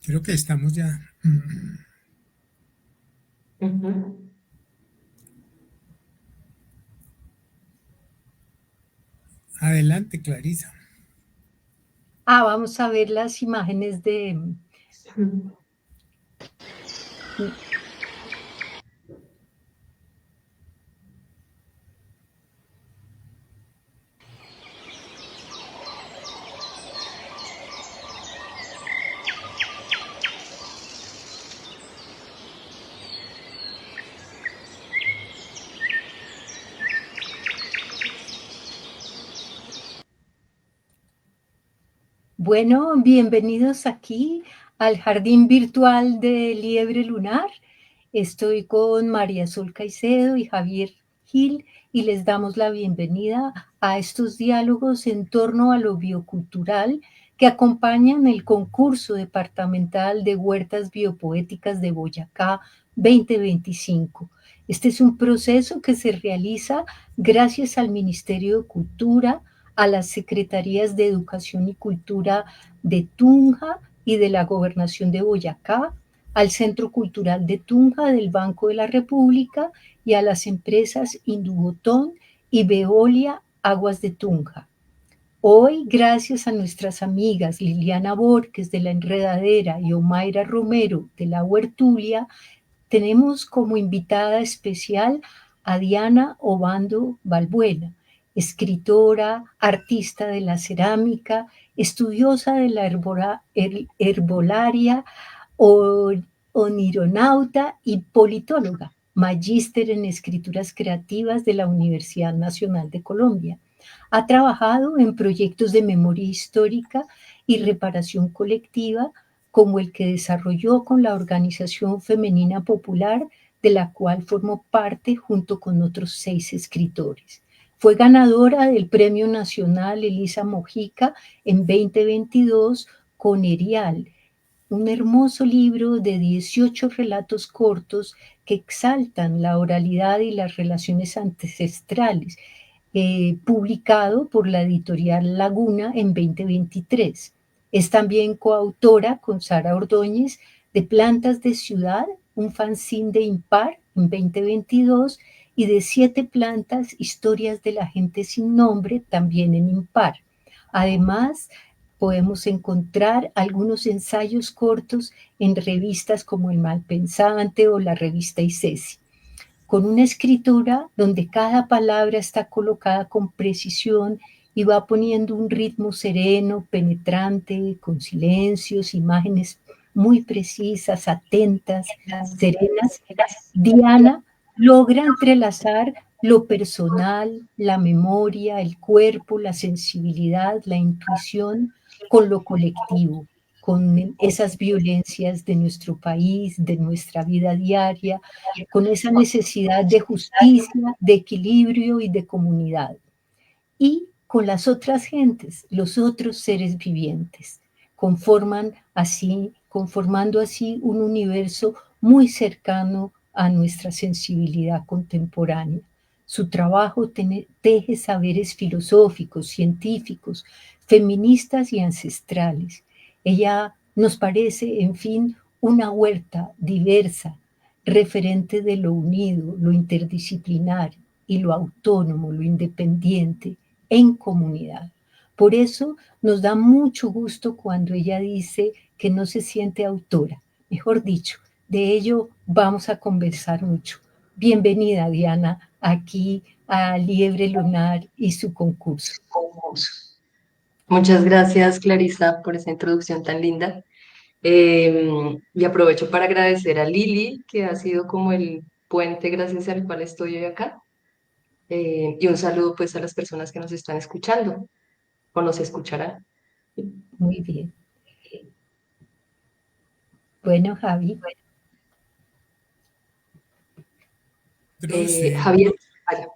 Creo que estamos ya. Ujú. Adelante, Clarisa. Vamos a ver las imágenes de... Bueno, bienvenidos aquí al Jardín Virtual de Liebre Lunar. Estoy con María Sol Caicedo y Javier Gil y les damos la bienvenida a estos diálogos en torno a lo biocultural que acompañan el concurso departamental de huertas biopoéticas de Boyacá 2025. Este es un proceso que se realiza gracias al Ministerio de Cultura, a las Secretarías de Educación y Cultura de Tunja y de la Gobernación de Boyacá, al Centro Cultural de Tunja del Banco de la República y a las empresas Indubotón y Veolia Aguas de Tunja. Hoy, gracias a nuestras amigas Liliana Borges de La Enredadera y Omaira Romero de La Huertulia, tenemos como invitada especial a Diana Obando Balbuena, escritora, artista de la cerámica, estudiosa de la herbolaria, onironauta y politóloga, magíster en escrituras creativas de la Universidad Nacional de Colombia. Ha trabajado en proyectos de memoria histórica y reparación colectiva, como el que desarrolló con la Organización Femenina Popular, de la cual formó parte junto con otros 6 escritores. Fue ganadora del Premio Nacional Elisa Mojica en 2022 con Erial, un hermoso libro de 18 relatos cortos que exaltan la oralidad y las relaciones ancestrales, publicado por la editorial Laguna en 2023. Es también coautora con Sara Ordóñez de Plantas de Ciudad, un fanzine de Impar en 2022, y de 7 plantas, historias de la gente sin nombre, también en Impar. Además, podemos encontrar algunos ensayos cortos en revistas como El Malpensante o la revista ICESI, con una escritura donde cada palabra está colocada con precisión y va poniendo un ritmo sereno, penetrante, con silencios, imágenes muy precisas, atentas, serenas. Diana logra entrelazar lo personal, la memoria, el cuerpo, la sensibilidad, la intuición con lo colectivo, con esas violencias de nuestro país, de nuestra vida diaria, con esa necesidad de justicia, de equilibrio y de comunidad. Y con las otras gentes, los otros seres vivientes, conformando así un universo muy cercano a nuestra sensibilidad contemporánea. Su trabajo teje saberes filosóficos, científicos, feministas y ancestrales. Ella nos parece, en fin, una huerta diversa, referente de lo unido, lo interdisciplinar y lo autónomo, lo independiente, en comunidad. Por eso nos da mucho gusto cuando ella dice que no se siente autora. Mejor dicho, de ello vamos a conversar mucho. Bienvenida, Diana, aquí a Liebre Lunar y su concurso. Muchas gracias, Clarisa, por esa introducción tan linda. Y aprovecho para agradecer a Lili, que ha sido como el puente gracias al cual estoy hoy acá. Y un saludo pues a las personas que nos están escuchando o nos escucharán. Muy bien. Bueno, Javi. Nosotros, Javier, vaya,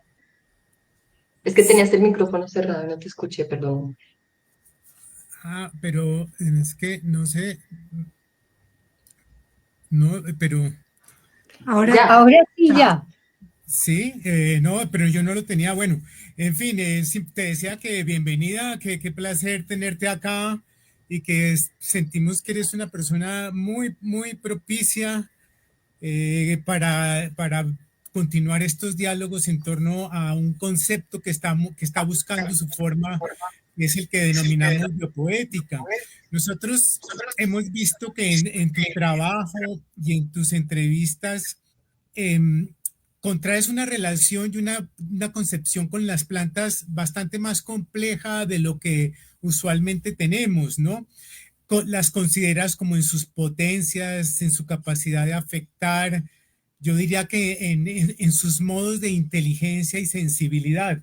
es que tenías el micrófono cerrado y no te escuché, perdón. pero es que no sé, no, pero Ya, Ahora sí, ya. sí, no, pero yo no lo tenía. Bueno, en fin, sí, te decía que bienvenida, que qué placer tenerte acá. y que sentimos que eres una persona muy, muy propicia para continuar estos diálogos en torno a un concepto que está buscando su forma, que es el que denominamos biopoética. Nosotros hemos visto que en tu trabajo y en tus entrevistas em, contraes una relación y una concepción con las plantas bastante más compleja de lo que usualmente tenemos, ¿no? Las consideras como en sus potencias, en su capacidad de afectar, yo diría que en sus modos de inteligencia y sensibilidad.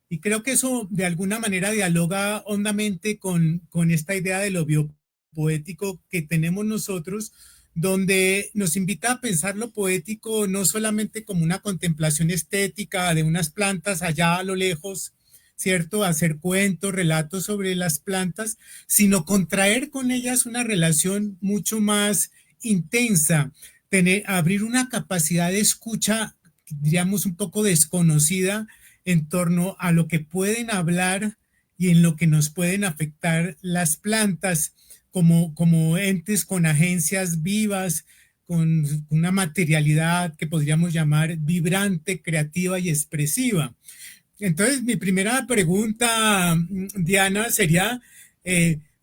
Y creo que eso de alguna manera dialoga hondamente con esta idea de lo biopoético que tenemos nosotros, donde nos invita a pensar lo poético no solamente como una contemplación estética de unas plantas allá a lo lejos, ¿cierto? Hacer cuentos, relatos sobre las plantas, sino contraer con ellas una relación mucho más intensa, abrir una capacidad de escucha, diríamos, un poco desconocida en torno a lo que pueden hablar y en lo que nos pueden afectar las plantas como entes con agencias vivas, con una materialidad que podríamos llamar vibrante, creativa y expresiva. Entonces, mi primera pregunta, Diana, sería,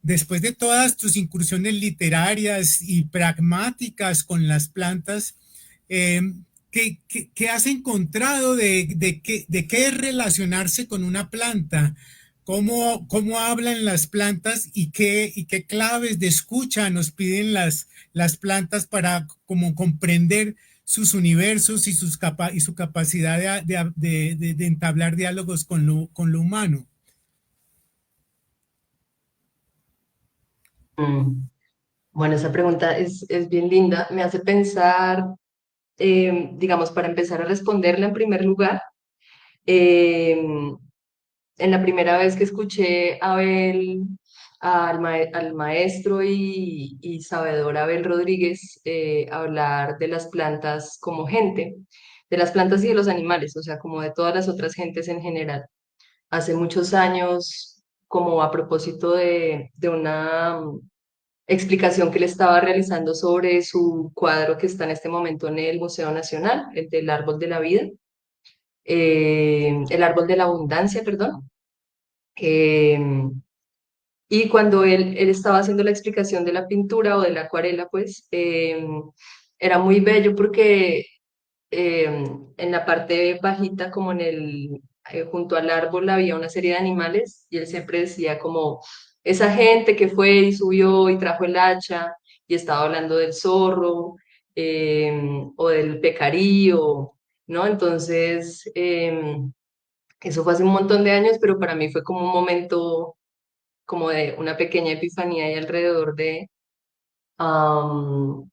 después de todas tus incursiones literarias y pragmáticas con las plantas, eh, ¿qué has encontrado de qué es relacionarse con una planta? ¿Cómo hablan las plantas y qué claves de escucha nos piden las plantas para como comprender sus universos y y su capacidad de entablar diálogos con lo humano? Mm. Bueno, esa pregunta es bien linda. Me hace pensar, digamos, para empezar a responderla en primer lugar, em, en la primera vez que escuché a Abel, al maestro y sabedor Abel Rodríguez hablar de las plantas como gente, de las plantas y de los animales, o sea, como de todas las otras gentes en general. Hace muchos años, como a propósito de una explicación que le estaba realizando sobre su cuadro que está en este momento en el Museo Nacional, el del árbol de la vida, el árbol de la abundancia, perdón. Eh, y cuando él estaba haciendo la explicación de la pintura o de la acuarela, pues era muy bello porque en la parte bajita, como junto al árbol, había una serie de animales y él siempre decía como esa gente que fue y subió y trajo el hacha y estaba hablando del zorro o del pecarío, ¿no? Entonces, eso fue hace un montón de años, pero para mí fue como un momento como de una pequeña epifanía y alrededor de am,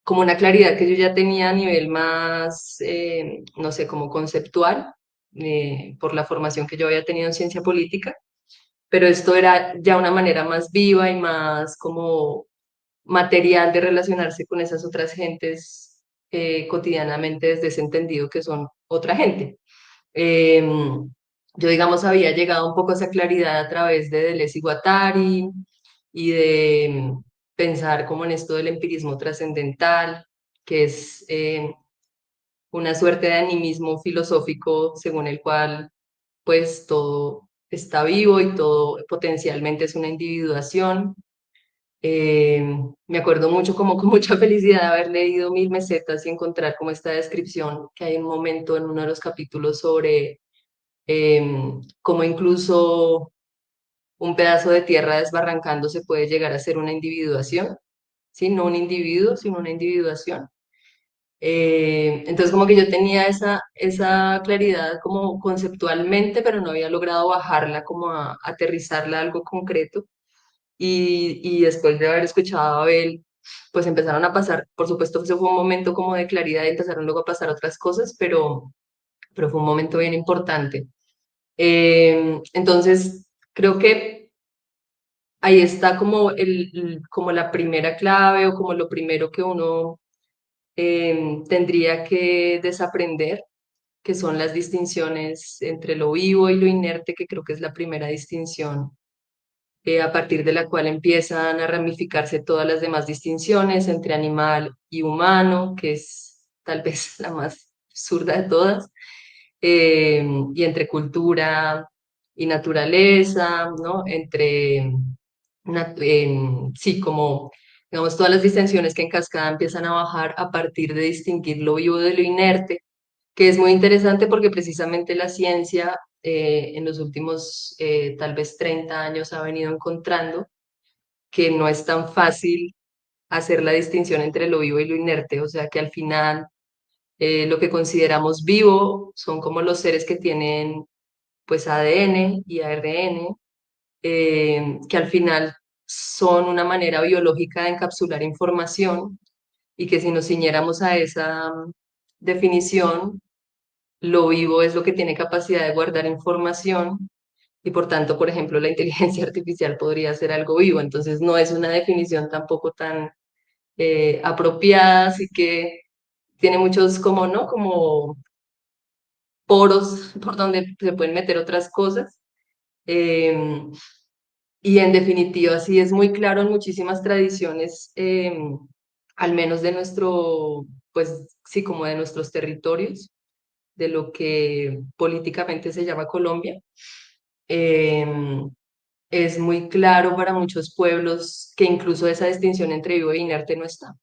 como una claridad que yo ya tenía a nivel más, no sé, como conceptual, por la formación que yo había tenido en ciencia política, pero esto era ya una manera más viva y más como material de relacionarse con esas otras gentes cotidianamente desde ese entendido que son otra gente. Yo, digamos, había llegado un poco a esa claridad a través de Deleuze y Guattari y de pensar como en esto del empirismo trascendental, que es una suerte de animismo filosófico según el cual pues todo está vivo y todo potencialmente es una individuación. Me acuerdo mucho como con mucha felicidad de haber leído Mil Mesetas y encontrar como esta descripción que hay un momento en uno de los capítulos sobre cómo incluso un pedazo de tierra desbarrancándose puede llegar a ser una individuación, ¿sí? No un individuo, sino una individuación. Entonces como que yo tenía esa claridad como conceptualmente, pero no había logrado bajarla como a aterrizarla a algo concreto. Y después de haber escuchado a Abel, pues empezaron a pasar, por supuesto, ese fue un momento como de claridad y empezaron luego a pasar otras cosas, pero fue un momento bien importante. Entonces, creo que ahí está como, como la primera clave o como lo primero que uno tendría que desaprender, que son las distinciones entre lo vivo y lo inerte, que creo que es la primera distinción a partir de la cual empiezan a ramificarse todas las demás distinciones entre animal y humano, que es tal vez la más absurda de todas, y entre cultura y naturaleza, ¿no? Entre, sí, como, digamos, todas las distinciones que en cascada empiezan a bajar a partir de distinguir lo vivo de lo inerte, que es muy interesante porque precisamente la ciencia en los últimos tal vez 30 años ha venido encontrando que no es tan fácil hacer la distinción entre lo vivo y lo inerte, o sea que al final lo que consideramos vivo son como los seres que tienen pues ADN y ARN, que al final son una manera biológica de encapsular información y que si nos ciñéramos a esa definición, lo vivo es lo que tiene capacidad de guardar información y por tanto, por ejemplo, la inteligencia artificial podría ser algo vivo. Entonces no es una definición tampoco tan apropiada, así que tiene muchos como, ¿no? Como poros por donde se pueden meter otras cosas. Eh, y en definitiva, sí es muy claro en muchísimas tradiciones, al menos de nuestro, pues sí, como de nuestros territorios, de lo que políticamente se llama Colombia. Em, es muy claro para muchos pueblos que incluso esa distinción entre vivo e inerte no está,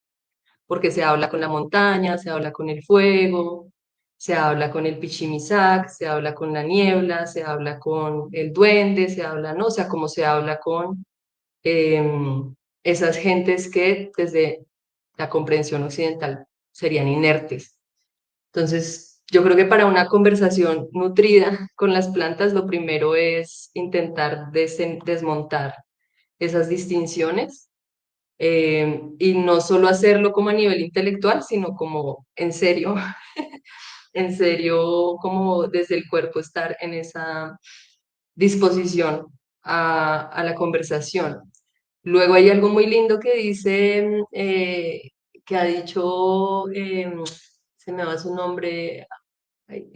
porque se habla con la montaña, se habla con el fuego, se habla con el pichimisac, se habla con la niebla, se habla con el duende, se habla, no, o sea, como se habla con esas gentes que desde la comprensión occidental serían inertes. Entonces, yo creo que para una conversación nutrida con las plantas, lo primero es intentar desmontar esas distinciones y no solo hacerlo como a nivel intelectual, sino como en serio, como desde el cuerpo estar en esa disposición a la conversación. Luego hay algo muy lindo que dice, que ha dicho, se me va su nombre, ay,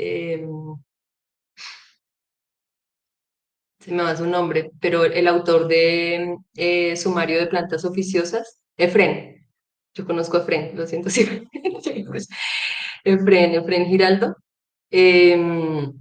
se me va su nombre, pero el autor de Sumario de Plantas Oficiosas, Efrén. Yo conozco a Efrén, lo siento, sí. Sí, pues, Efrén Giraldo. Em,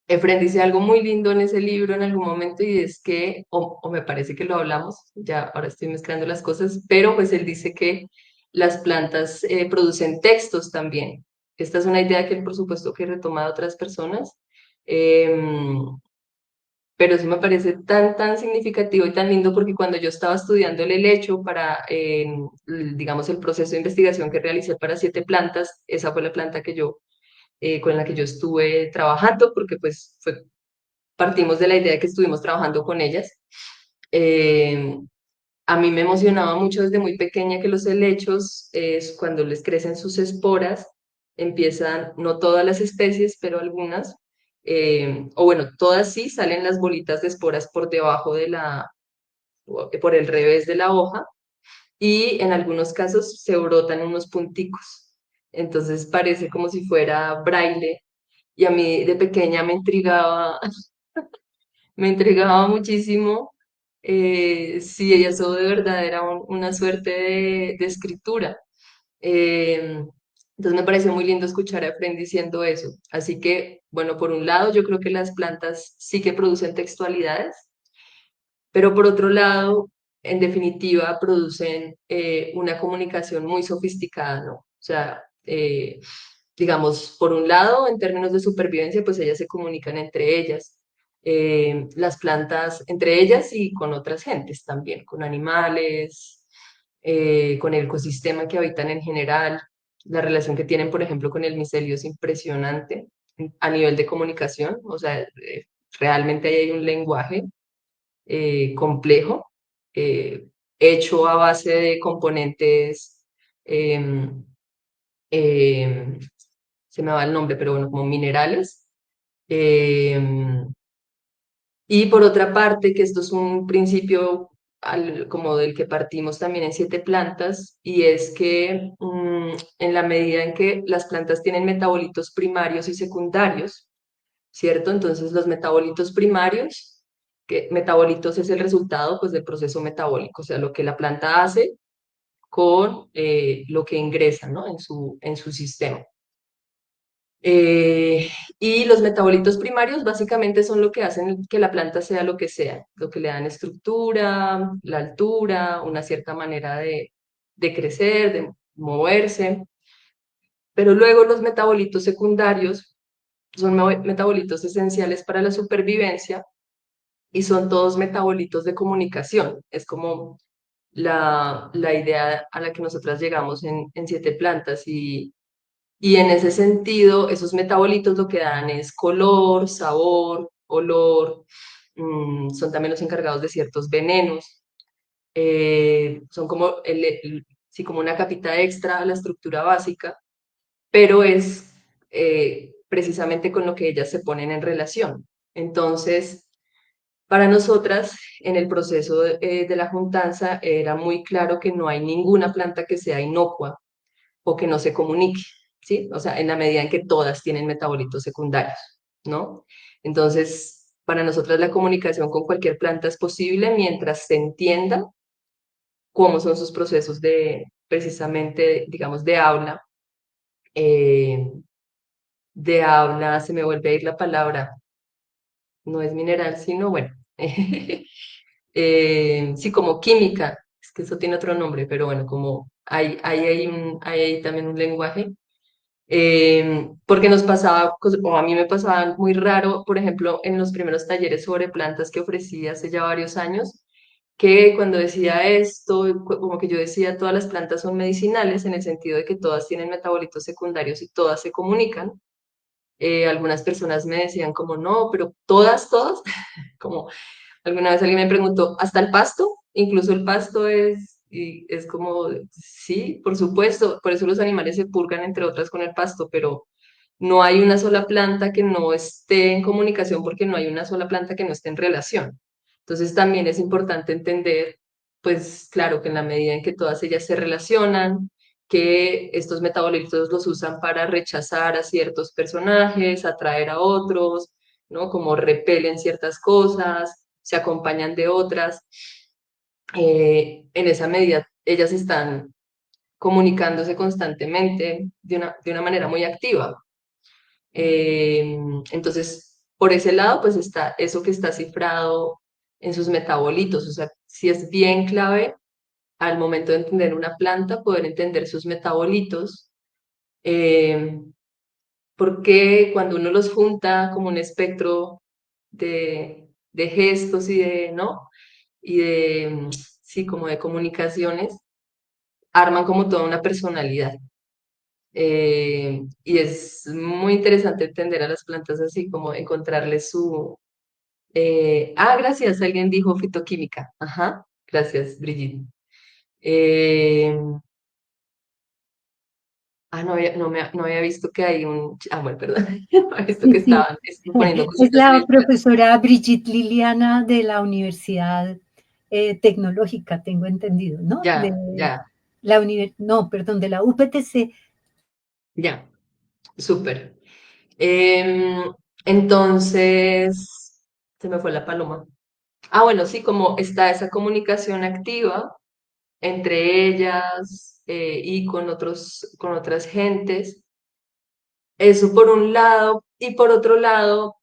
Efrén dice algo muy lindo en ese libro en algún momento y es que, o me parece que lo hablamos, ya ahora estoy mezclando las cosas, pero pues él dice que las plantas producen textos también. Esta es una idea que él, por supuesto, que he retomado a otras personas. em, pero sí me parece tan significativo y tan lindo porque cuando yo estaba estudiando el helecho para, digamos, el proceso de investigación que realicé para 7 plantas, esa fue la planta que yo, con la que yo estuve trabajando, porque pues partimos de la idea de que estuvimos trabajando con ellas. Eh, a mí me emocionaba mucho desde muy pequeña que los helechos, cuando les crecen sus esporas, empiezan, no todas las especies, pero algunas, o bueno, todas sí, salen las bolitas de esporas por debajo de por el revés de la hoja, y en algunos casos se brotan unos punticos. Entonces parece como si fuera braille, y a mí de pequeña me intrigaba muchísimo si eso de verdad era una suerte de escritura. Eh, entonces me pareció muy lindo escuchar a Efraín diciendo eso. Así que, bueno, por un lado yo creo que las plantas sí que producen textualidades, pero por otro lado, en definitiva, producen una comunicación muy sofisticada, ¿no? O sea, digamos, por un lado, en términos de supervivencia, pues ellas se comunican entre ellas, las plantas entre ellas y con otras gentes también, con animales, con el ecosistema que habitan en general. La relación que tienen, por ejemplo, con el micelio es impresionante a nivel de comunicación, o sea, realmente ahí hay un lenguaje complejo, eh, hecho a base de componentes, em, em, se me va el nombre, pero bueno, como minerales. Em, y por otra parte, que esto es un principio como del que partimos también en 7 plantas, y es que en la medida en que las plantas tienen metabolitos primarios y secundarios, ¿cierto? Entonces los metabolitos primarios que metabolitos es el resultado pues del proceso metabólico, o sea, lo que la planta hace con lo que ingresa, ¿no? en su sistema. Eh, y los metabolitos primarios básicamente son lo que hacen que la planta sea lo que sea, lo que le dan estructura, la altura, una cierta manera de crecer, de moverse. Pero luego los metabolitos secundarios son metabolitos esenciales para la supervivencia y son todos metabolitos de comunicación. Es como la idea a la que nosotras llegamos en Siete Plantas y en ese sentido, esos metabolitos lo que dan es color, sabor, olor, son también los encargados de ciertos venenos, son como, sí, como una capita extra a la estructura básica, pero es precisamente con lo que ellas se ponen en relación. Entonces, para nosotras, en el proceso de la juntanza, era muy claro que no hay ninguna planta que sea inocua o que no se comunique, ¿sí? O sea, en la medida en que todas tienen metabolitos secundarios, ¿no? Entonces, para nosotras la comunicación con cualquier planta es posible mientras se entienda cómo son sus procesos de, precisamente, digamos, eh, de habla, se me vuelve a ir la palabra, no es mineral, sino, bueno, sí, como química, es que eso tiene otro nombre, pero bueno, como hay ahí también un lenguaje porque nos pasaba, o a mí me pasaba muy raro, por ejemplo, en los primeros talleres sobre plantas que ofrecí hace ya varios años, que cuando decía esto, como que yo decía, todas las plantas son medicinales en el sentido de que todas tienen metabolitos secundarios y todas se comunican. Algunas personas me decían como, no, pero todas, como alguna vez alguien me preguntó, ¿hasta el pasto? Incluso el pasto es, y es como, sí, por supuesto, por eso los animales se purgan entre otras con el pasto, pero no hay una sola planta que no esté en comunicación porque no hay una sola planta que no esté en relación. Entonces también es importante entender, pues claro, que en la medida en que todas ellas se relacionan, que estos metabolitos los usan para rechazar a ciertos personajes, atraer a otros, ¿no? Como repelen ciertas cosas, se acompañan de otras. En esa medida, ellas están comunicándose constantemente de una manera muy activa. Eh, entonces, por ese lado, pues está eso que está cifrado en sus metabolitos. O sea, sí es bien clave al momento de entender una planta, poder entender sus metabolitos, eh, porque cuando uno los junta como un espectro de gestos y de, ¿no? Y de, sí, como de comunicaciones, arman como toda una personalidad. Y es muy interesante entender a las plantas así, como encontrarle su... gracias, alguien dijo fitoquímica. Ajá, gracias, Brigitte. Eh, no había visto que hay un... bueno, perdón, no había visto Sí, que sí. estaban poniendo Es cositas en la el chat. profesora Brigitte Liliana de la Universidad Tecnológica, tengo entendido, ¿no? De Ya, ya, la no, perdón, de la UPTC. ya, súper. Em, entonces, se me fue la paloma. Bueno, sí, como está esa comunicación activa entre ellas y con con otras gentes. Eso por un lado, y por otro lado,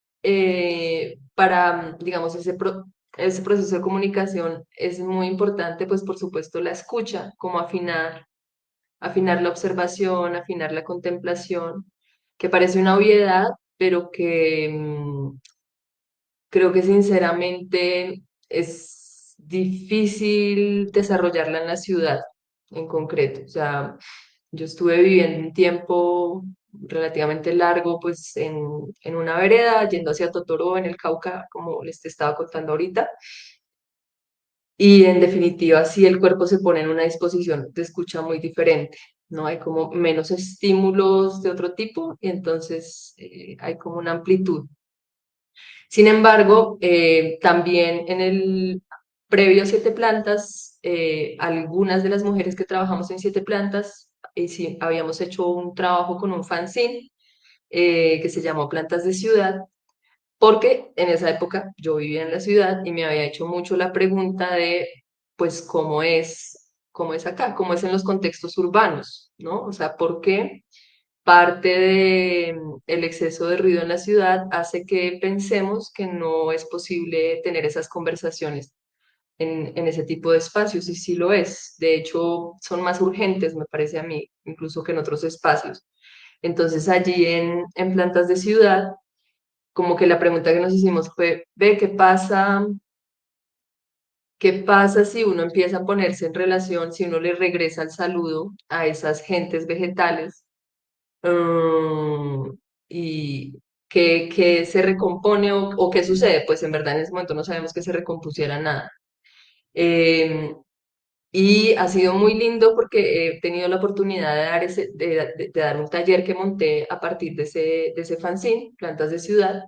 para, digamos, ese proceso de comunicación es muy importante, pues por supuesto la escucha, como afinar la observación, afinar la contemplación, que parece una obviedad, pero que creo que sinceramente es difícil desarrollarla en la ciudad en concreto. O sea, yo estuve viviendo un tiempo relativamente largo pues en una vereda yendo hacia Totoro en el Cauca, como les te estaba contando ahorita. Y en definitiva, sí el cuerpo se pone en una disposición de escucha muy diferente, ¿no? Hay como menos estímulos de otro tipo y entonces hay como una amplitud. Sin embargo, también en el previo a Siete Plantas, algunas de las mujeres que trabajamos en Siete Plantas, sí, habíamos hecho un trabajo con un fanzine que se llamó Plantas de Ciudad, porque en esa época yo vivía en la ciudad y me había hecho mucho la pregunta de, pues, cómo es acá, cómo es en los contextos urbanos, ¿no? O sea, ¿por qué parte de el exceso de ruido en la ciudad hace que pensemos que no es posible tener esas conversaciones en ese tipo de espacios? Y sí lo es. De hecho, son más urgentes, me parece a mí, incluso que en otros espacios. Entonces, allí en Plantas de Ciudad, como que la pregunta que nos hicimos fue, ve, qué pasa si uno empieza a ponerse en relación, si uno le regresa el saludo a esas gentes vegetales? Mm, ¿Y qué se recompone o qué sucede? Pues en verdad en ese momento no sabemos que se recompusiera nada. Em, y ha sido muy lindo porque he tenido la oportunidad de dar, de dar un taller que monté a partir de ese fanzine, Plantas de Ciudad,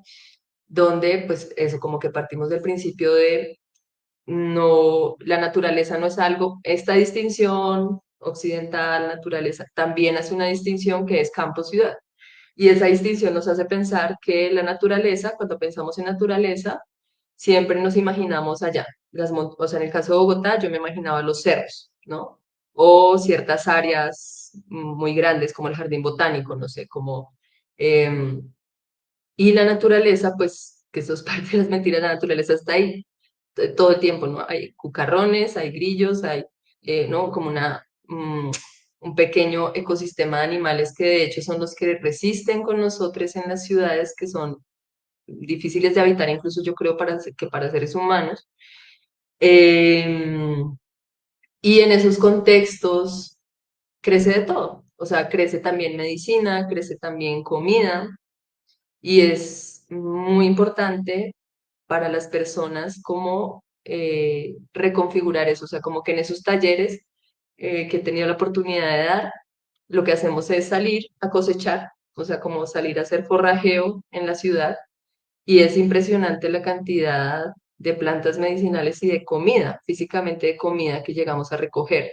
donde pues eso, como que partimos del principio de no, la naturaleza no es algo, esta distinción occidental, naturaleza, también hace una distinción que es campo-ciudad. Y esa distinción nos hace pensar que la naturaleza, cuando pensamos en naturaleza, siempre nos imaginamos allá. O sea, en el caso de Bogotá, yo me imaginaba los cerros, ¿no? O ciertas áreas muy grandes, como el jardín botánico, no sé, como... em, y la naturaleza, pues, que eso es parte de las mentiras, la naturaleza está ahí todo el tiempo, ¿no? Hay cucarrones, hay grillos, hay, ¿no? Como un pequeño ecosistema de animales que de hecho son los que resisten con nosotros en las ciudades, que son difíciles de habitar, incluso yo creo que para seres humanos. Eh, y en esos contextos crece de todo, o sea, crece también medicina, crece también comida, y es muy importante para las personas como reconfigurar eso, o sea, como que en esos talleres que he tenido la oportunidad de dar, lo que hacemos es salir a cosechar, o sea, como salir a hacer forrajeo en la ciudad, y es impresionante la cantidad de plantas medicinales y de comida, físicamente de comida que llegamos a recoger.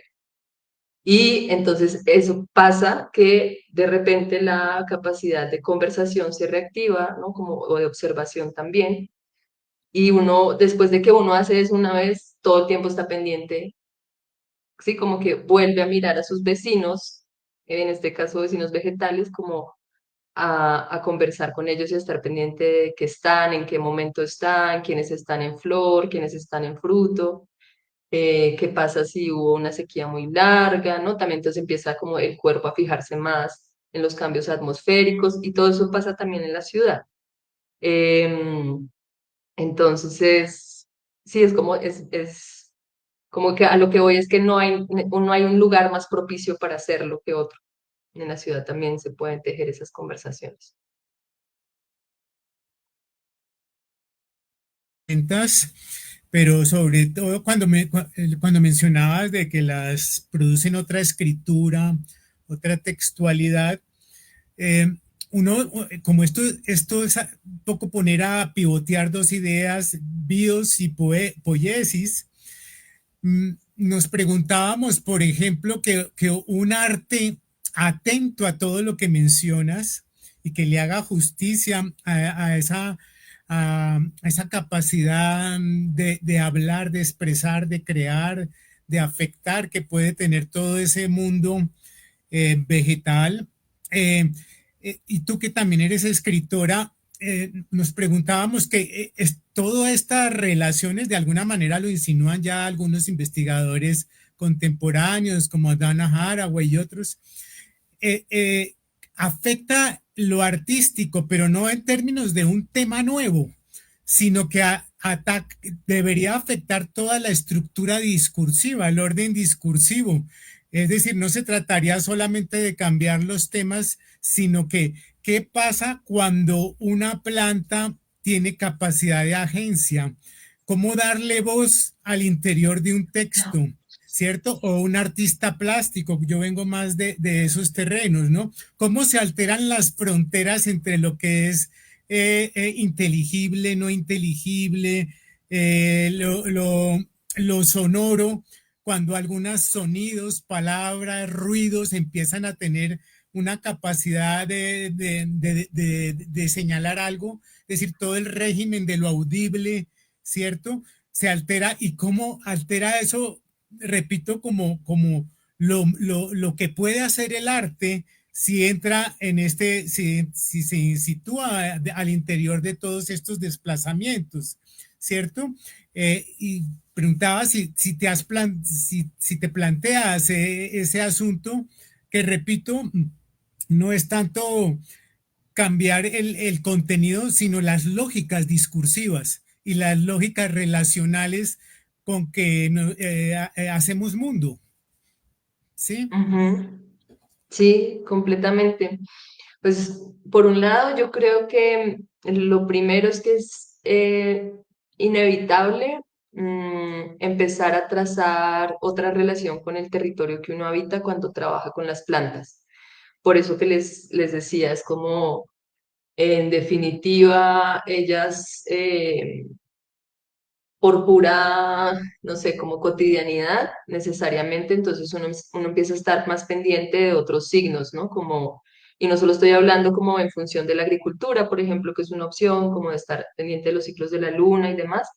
Y entonces eso pasa que de repente la capacidad de conversación se reactiva, ¿no? Como, o de observación también. Y uno, después de que uno hace eso una vez, todo el tiempo está pendiente, ¿sí? Como que vuelve a mirar a sus vecinos, en este caso vecinos vegetales, como a conversar con ellos y a estar pendiente de qué están, en qué momento están, quiénes están en flor, quiénes están en fruto, qué pasa si hubo una sequía muy larga, ¿no? También entonces empieza como el cuerpo a fijarse más en los cambios atmosféricos y todo eso pasa también en la ciudad. Em, entonces, sí, es como que a lo que voy es que no hay un lugar más propicio para hacerlo que otro. En la ciudad también se pueden tejer esas conversaciones. Ventas, pero sobre todo cuando mencionabas de que las producen otra escritura, otra textualidad, eh, uno, como esto es un poco poner a pivotear dos ideas, bios y poiesis. Nos preguntábamos, por ejemplo, que un arte atento a todo lo que mencionas y que le haga justicia a esa capacidad de hablar, de expresar, de crear, de afectar que puede tener todo ese mundo vegetal. Eh, y tú que también eres escritora, nos preguntábamos que todas estas relaciones de alguna manera lo insinúan ya algunos investigadores contemporáneos como Dana Haraway y otros, eh, eh, afecta lo artístico, pero no en términos de un tema nuevo, sino que debería afectar toda la estructura discursiva, el orden discursivo. Es decir, no se trataría solamente de cambiar los temas, sino que qué pasa cuando una planta tiene capacidad de agencia, cómo darle voz al interior de un texto, ¿cierto? O un artista plástico, yo vengo más de esos terrenos, ¿no? ¿Cómo se alteran las fronteras entre lo que es inteligible, no inteligible, lo sonoro, cuando algunos sonidos, palabras, ruidos empiezan a tener una capacidad de señalar algo, es decir, todo el régimen de lo audible, ¿cierto? Se altera y cómo altera eso, repito, como lo que puede hacer el arte si entra en si se sitúa al interior de todos estos desplazamientos, ¿cierto? Y preguntaba si te planteas ese asunto que, repito, no es tanto cambiar el contenido, sino las lógicas discursivas y las lógicas relacionales con que hacemos mundo. ¿Sí? Ujú. Sí, completamente. Pues por un lado, yo creo que lo primero es que es inevitable empezar a trazar otra relación con el territorio que uno habita cuando trabaja con las plantas. Por eso que les decía, es como, en definitiva, ellas por pura, no sé, como cotidianidad, necesariamente, entonces uno empieza a estar más pendiente de otros signos, ¿no? Como, y no solo estoy hablando como en función de la agricultura, por ejemplo, que es una opción, como de estar pendiente de los ciclos de la luna y demás,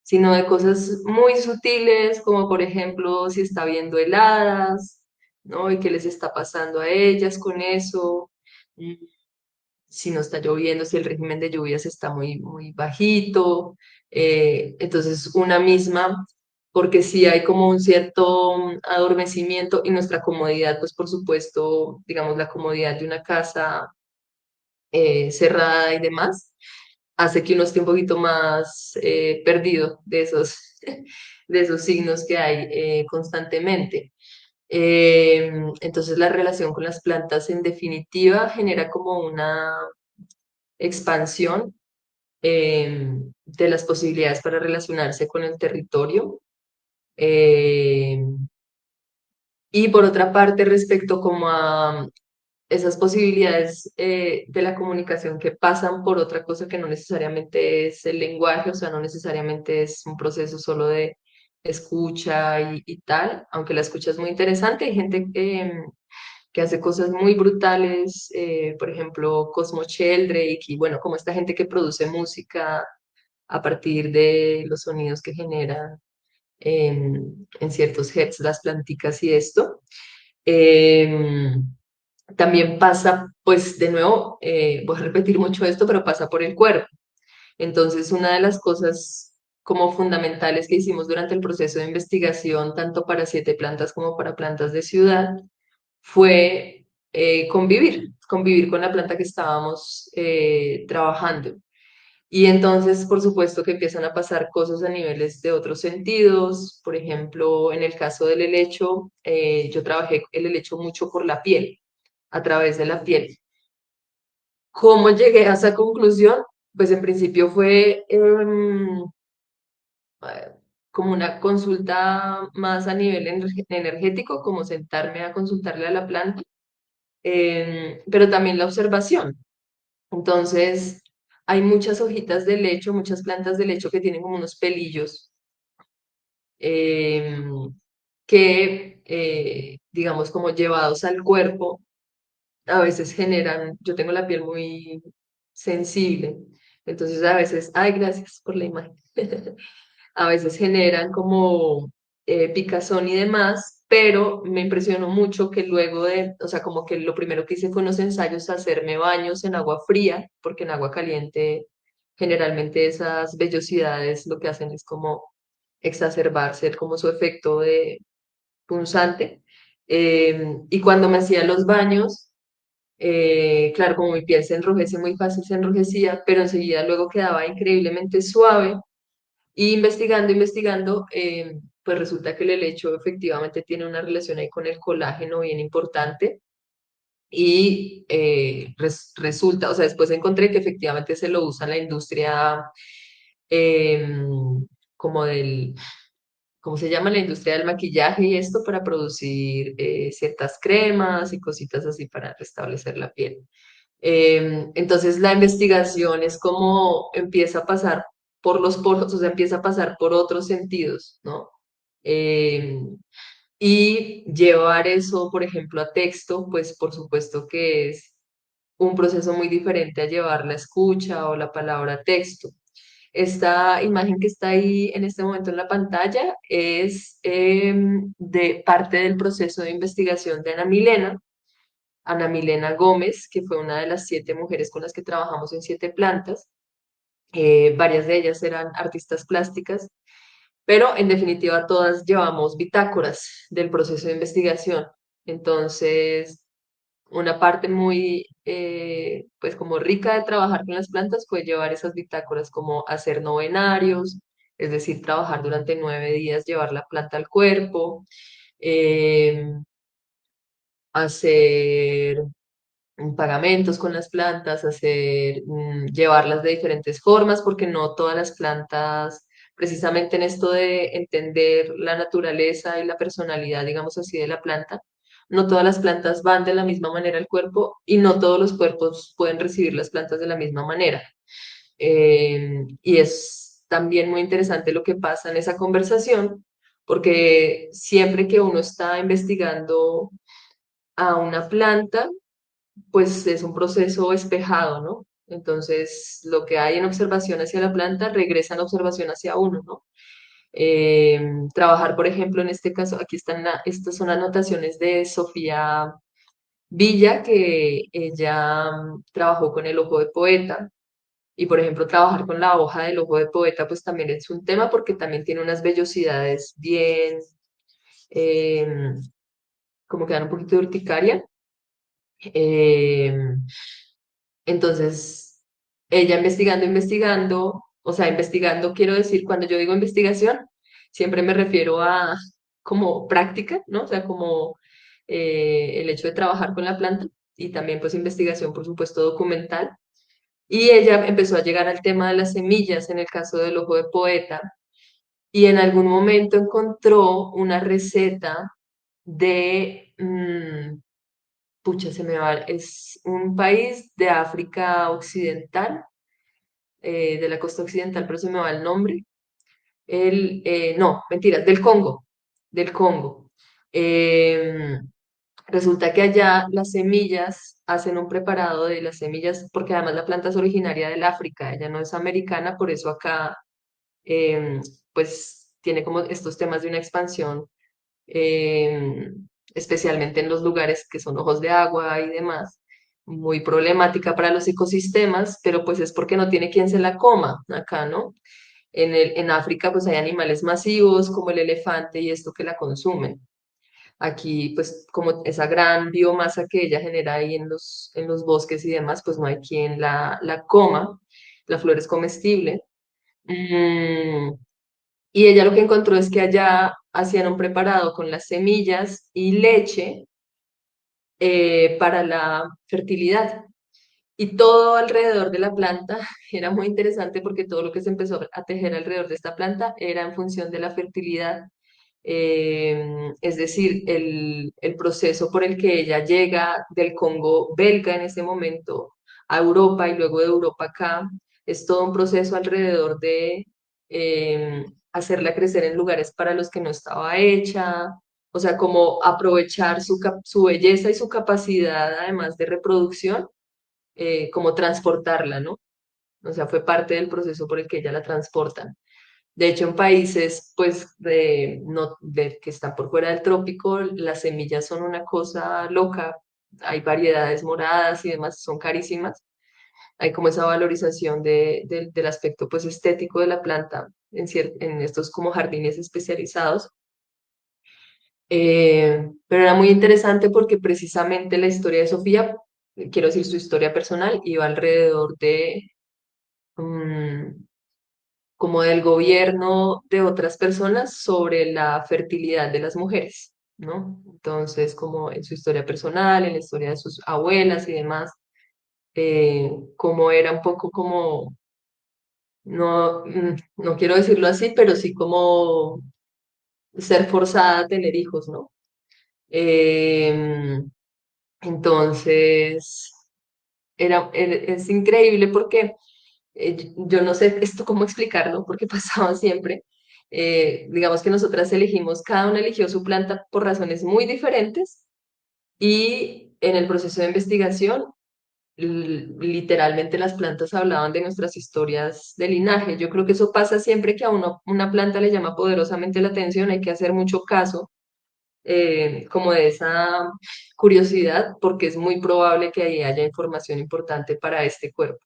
sino de cosas muy sutiles, como por ejemplo, si está viendo heladas, ¿no? Y qué les está pasando a ellas con eso. Mm, si no está lloviendo, si el régimen de lluvias está muy, muy bajito. Entonces, una misma, porque sí hay como un cierto adormecimiento y nuestra comodidad, pues por supuesto, digamos, la comodidad de una casa cerrada y demás, hace que uno esté un poquito más perdido de esos, de esos signos que hay constantemente. Entonces la relación con las plantas en definitiva genera como una expansión de las posibilidades para relacionarse con el territorio. Eh, y por otra parte, respecto como a esas posibilidades de la comunicación que pasan por otra cosa que no necesariamente es el lenguaje, o sea, no necesariamente es un proceso solo de escucha y tal, aunque la escucha es muy interesante, hay gente que hace cosas muy brutales, por ejemplo, Cosmo Sheldrake, y bueno, como esta gente que produce música a partir de los sonidos que generan en ciertos hertz las planticas y esto. Em, También pasa, pues de nuevo, voy a repetir mucho esto, pero pasa por el cuerpo. Entonces, una de las cosas como fundamentales que hicimos durante el proceso de investigación, tanto para siete plantas como para plantas de ciudad, fue convivir con la planta que estábamos trabajando. Y entonces, por supuesto que empiezan a pasar cosas a niveles de otros sentidos. Por ejemplo, en el caso del helecho, yo trabajé el helecho mucho por la piel, a través de la piel. ¿Cómo llegué a esa conclusión? Pues en principio fue como una consulta más a nivel energético, como sentarme a consultarle a la planta, pero también la observación. Entonces, hay muchas hojitas de lecho, muchas plantas de lecho que tienen como unos pelillos eh, que, digamos, como llevados al cuerpo, a veces generan, yo tengo la piel muy sensible, entonces a veces, ay, gracias por la imagen, a veces generan como picazón y demás, pero me impresionó mucho que luego de, o sea, como que lo primero que hice fue unos ensayos, hacerme baños en agua fría, porque en agua caliente generalmente esas vellosidades lo que hacen es como exacerbarse, como su efecto de punzante. Y cuando me hacía los baños, claro, como mi piel se enrojece muy fácil, se enrojecía, pero enseguida luego quedaba increíblemente suave y investigando, pues resulta que el helecho efectivamente tiene una relación ahí con el colágeno bien importante y resulta, o sea, después encontré que efectivamente se lo usa en la industria como del, ¿cómo se llama? La industria del maquillaje y esto para producir ciertas cremas y cositas así para restablecer la piel. Entonces la investigación es como empieza a pasar por los poros, o sea, empieza a pasar por otros sentidos, ¿no? Eh, y llevar eso, por ejemplo, a texto, pues por supuesto que es un proceso muy diferente a llevar la escucha o la palabra a texto. Esta imagen que está ahí en este momento en la pantalla es de parte del proceso de investigación de Ana Milena Gómez, que fue una de las 7 mujeres con las que trabajamos en 7 plantas. Varias de ellas eran artistas plásticas, pero en definitiva todas llevamos bitácoras del proceso de investigación. Entonces, una parte muy, pues como rica de trabajar con las plantas fue llevar esas bitácoras, como hacer novenarios, es decir, trabajar durante 9 días, llevar la planta al cuerpo, eh, hacer pagamentos con las plantas, llevarlas de diferentes formas, porque no todas las plantas, precisamente en esto de entender la naturaleza y la personalidad, digamos así, de la planta, no todas las plantas van de la misma manera al cuerpo y no todos los cuerpos pueden recibir las plantas de la misma manera. Y es también muy interesante lo que pasa en esa conversación, porque siempre que uno está investigando a una planta, pues es un proceso espejado, ¿no? Entonces, lo que hay en observación hacia la planta regresa en observación hacia uno, ¿no? Trabajar, por ejemplo, en este caso, aquí están estas son anotaciones de Sofía Villa, que ella trabajó con el ojo de poeta. Y, por ejemplo, trabajar con la hoja del ojo de poeta, pues también es un tema porque también tiene unas vellosidades bien, em, como que dan un poquito de urticaria. Em, Entonces, ella investigando, o sea, investigando, quiero decir, cuando yo digo investigación, siempre me refiero a como práctica, ¿no? O sea, como el hecho de trabajar con la planta y también pues investigación, por supuesto, documental. Y ella empezó a llegar al tema de las semillas en el caso del ojo de poeta y en algún momento encontró una receta de, pucha, se me va, es un país de África Occidental, de la costa occidental, pero se me va el nombre. No, mentiras, del Congo. Eh, Resulta que allá las semillas hacen un preparado de las semillas, porque además la planta es originaria del África, ella no es americana, por eso acá eh, pues tiene como estos temas de una expansión, eh, especialmente en los lugares que son ojos de agua y demás, muy problemática para los ecosistemas, pero pues es porque no tiene quien se la coma acá, ¿no? En África pues hay animales masivos como el elefante y esto que la consumen. Aquí pues como esa gran biomasa que ella genera ahí en los bosques y demás, pues no hay quien la coma, la flor es comestible. Mm, y ella lo que encontró es que allá hacían un preparado con las semillas y leche para la fertilidad. Y todo alrededor de la planta era muy interesante porque todo lo que se empezó a tejer alrededor de esta planta era en función de la fertilidad. Es decir, el proceso por el que ella llega del Congo belga en ese momento a Europa y luego de Europa acá, es todo un proceso alrededor de hacerla crecer en lugares para los que no estaba hecha, o sea, como aprovechar su belleza y su capacidad además de reproducción, como transportarla, ¿no? O sea, fue parte del proceso por el que ella la transportan. De hecho, en países pues no, que están por fuera del trópico, las semillas son una cosa loca. Hay variedades moradas y demás, son carísimas. Hay como esa valorización del aspecto pues estético de la planta en estos como jardines especializados. Pero era muy interesante porque precisamente la historia de Sofía, quiero decir su historia personal, iba alrededor de mm, como del gobierno de otras personas sobre la fertilidad de las mujeres, ¿no? Entonces, como en su historia personal, en la historia de sus abuelas y demás, como era un poco como, no, no quiero decirlo así, pero sí como ser forzada a tener hijos, ¿no? Em, entonces, es increíble porque yo no sé esto cómo explicarlo, porque pasaba siempre. Digamos que nosotras elegimos, cada una eligió su planta por razones muy diferentes y en el proceso de investigación literalmente las plantas hablaban de nuestras historias de linaje. Yo creo que eso pasa siempre que a uno una planta le llama poderosamente la atención, hay que hacer mucho caso como de esa curiosidad, porque es muy probable que ahí haya información importante para este cuerpo,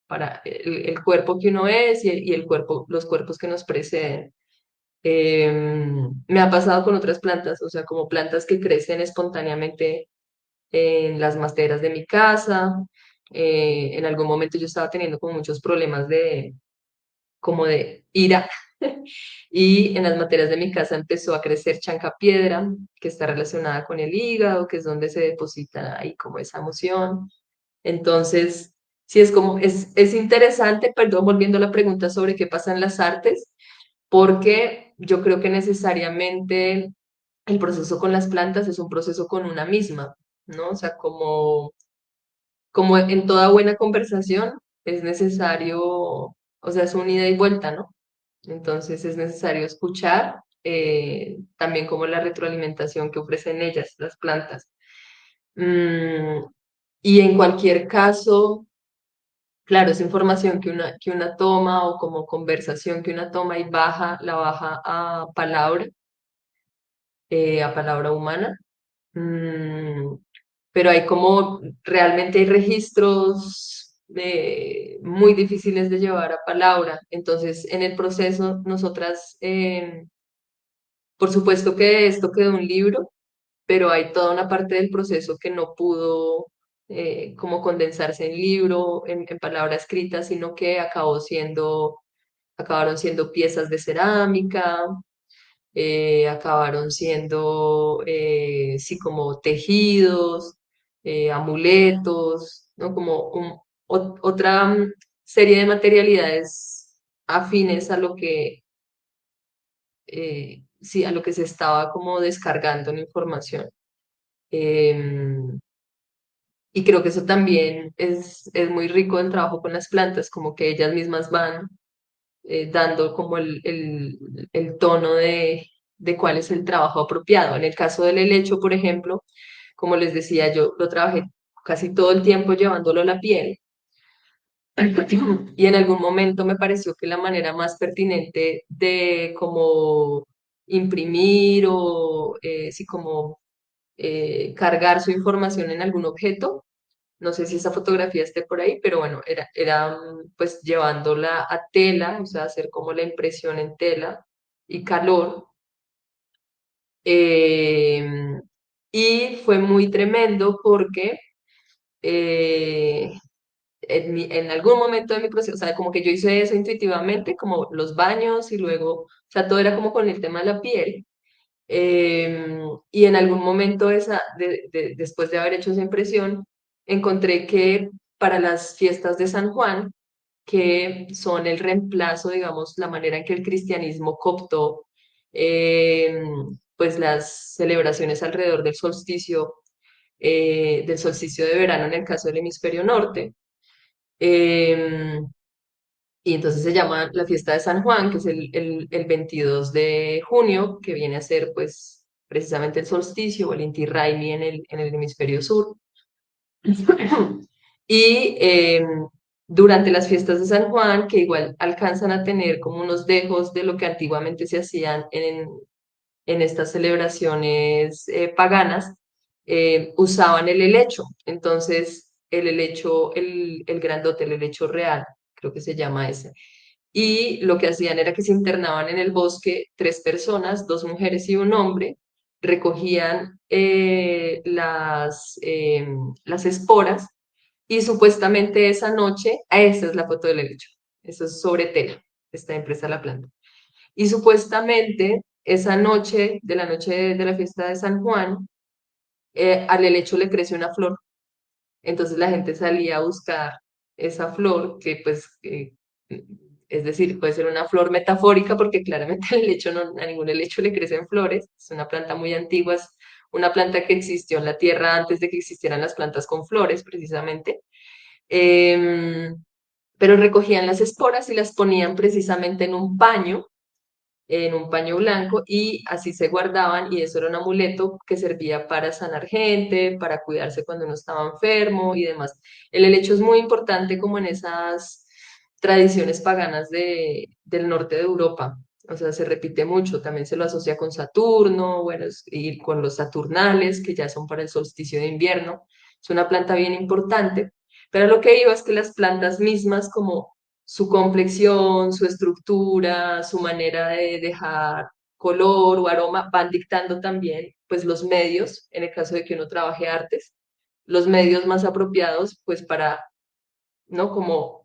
para el cuerpo que uno es y el cuerpo, los cuerpos que nos preceden. Me ha pasado con otras plantas, o sea, como plantas que crecen espontáneamente en las materas de mi casa. En algún momento yo estaba teniendo como muchos problemas como de ira y en las materias de mi casa empezó a crecer chancapiedra, que está relacionada con el hígado, que es donde se deposita ahí como esa emoción. Entonces, sí es como, es interesante, perdón, volviendo a la pregunta sobre qué pasa en las artes, porque yo creo que necesariamente el proceso con las plantas es un proceso con una misma, ¿no? O sea, como en toda buena conversación es necesario, o sea, es un ida y vuelta, ¿no? Entonces es necesario escuchar también como la retroalimentación que ofrecen ellas, las plantas. Mm, y en cualquier caso, claro, es información que una toma o como conversación que una toma y la baja a palabra humana. Mm, pero hay como, realmente hay registros muy difíciles de llevar a palabra. Entonces, en el proceso, nosotras, por supuesto que esto quedó un libro, pero hay toda una parte del proceso que no pudo como condensarse en libro, en palabra escrita, sino que acabaron siendo piezas de cerámica, acabaron siendo, sí, como tejidos, amuletos, ¿no? Como otra serie de materialidades afines a lo que, sí, a lo que se estaba como descargando en información. Em, y creo que eso también es muy rico en trabajo con las plantas, como que ellas mismas van dando como el tono de cuál es el trabajo apropiado. En el caso del helecho, por ejemplo, como les decía, yo lo trabajé casi todo el tiempo llevándolo a la piel y en algún momento me pareció que la manera más pertinente de como imprimir o sí, como cargar su información en algún objeto. No sé si esa fotografía esté por ahí, pero bueno, era pues llevándola a tela, o sea, hacer como la impresión en tela y calor. Eh, y fue muy tremendo porque eh, en algún momento de mi proceso, o sea, como que yo hice eso intuitivamente, como los baños y luego, o sea, todo era como con el tema de la piel. Y en algún momento después de haber hecho esa impresión, encontré que para las fiestas de San Juan, que son el reemplazo, digamos, la manera en que el cristianismo cooptó, pues las celebraciones alrededor del solsticio de verano en el caso del hemisferio norte. eh, y entonces se llama la fiesta de San Juan, que es el 22 de junio, que viene a ser pues precisamente el solsticio o el Inti Raymi en el hemisferio sur. Y durante las fiestas de San Juan, que igual alcanzan a tener como unos dejos de lo que antiguamente se hacían en estas celebraciones paganas, usaban el helecho. Entonces, el helecho, el grandote, el helecho real, creo que se llama ese. Y lo que hacían era que se internaban en el bosque tres personas, dos mujeres y un hombre, recogían las esporas y supuestamente esa noche, esta es la foto del helecho, eso es sobre tela, está impresa la planta. Y supuestamente esa noche, de la noche de la fiesta de San Juan, al helecho le crece una flor. Entonces la gente salía a buscar esa flor, que pues, es decir, puede ser una flor metafórica, porque claramente el helecho a ningún helecho le crecen flores, es una planta muy antigua, es una planta que existió en la tierra antes de que existieran las plantas con flores, precisamente. Em, pero recogían las esporas y las ponían precisamente en un paño en un paño blanco y así se guardaban y eso era un amuleto que servía para sanar gente, para cuidarse cuando uno estaba enfermo y demás. El helecho es muy importante como en esas tradiciones paganas del norte de Europa. O sea, se repite mucho, también se lo asocia con Saturno, bueno, y con los Saturnales, que ya son para el solsticio de invierno. Es una planta bien importante, pero lo que iba es que las plantas mismas, como su complexión, su estructura, su manera de dejar color o aroma, van dictando también, pues, los medios, en el caso de que uno trabaje artes, los medios más apropiados, pues, para, ¿no? Como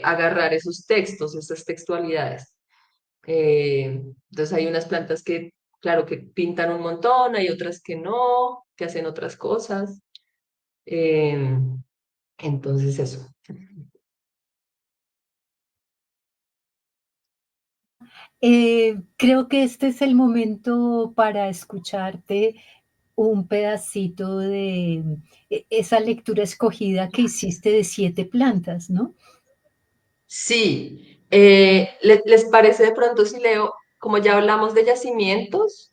agarrar esos textos, esas textualidades. Entonces hay unas plantas que, claro, que pintan un montón, hay otras que no, que hacen otras cosas. Eh, entonces eso. Creo que este es el momento para escucharte un pedacito de esa lectura escogida que hiciste de 7 plantas, ¿no? Sí, ¿les parece de pronto si leo, como ya hablamos de yacimientos,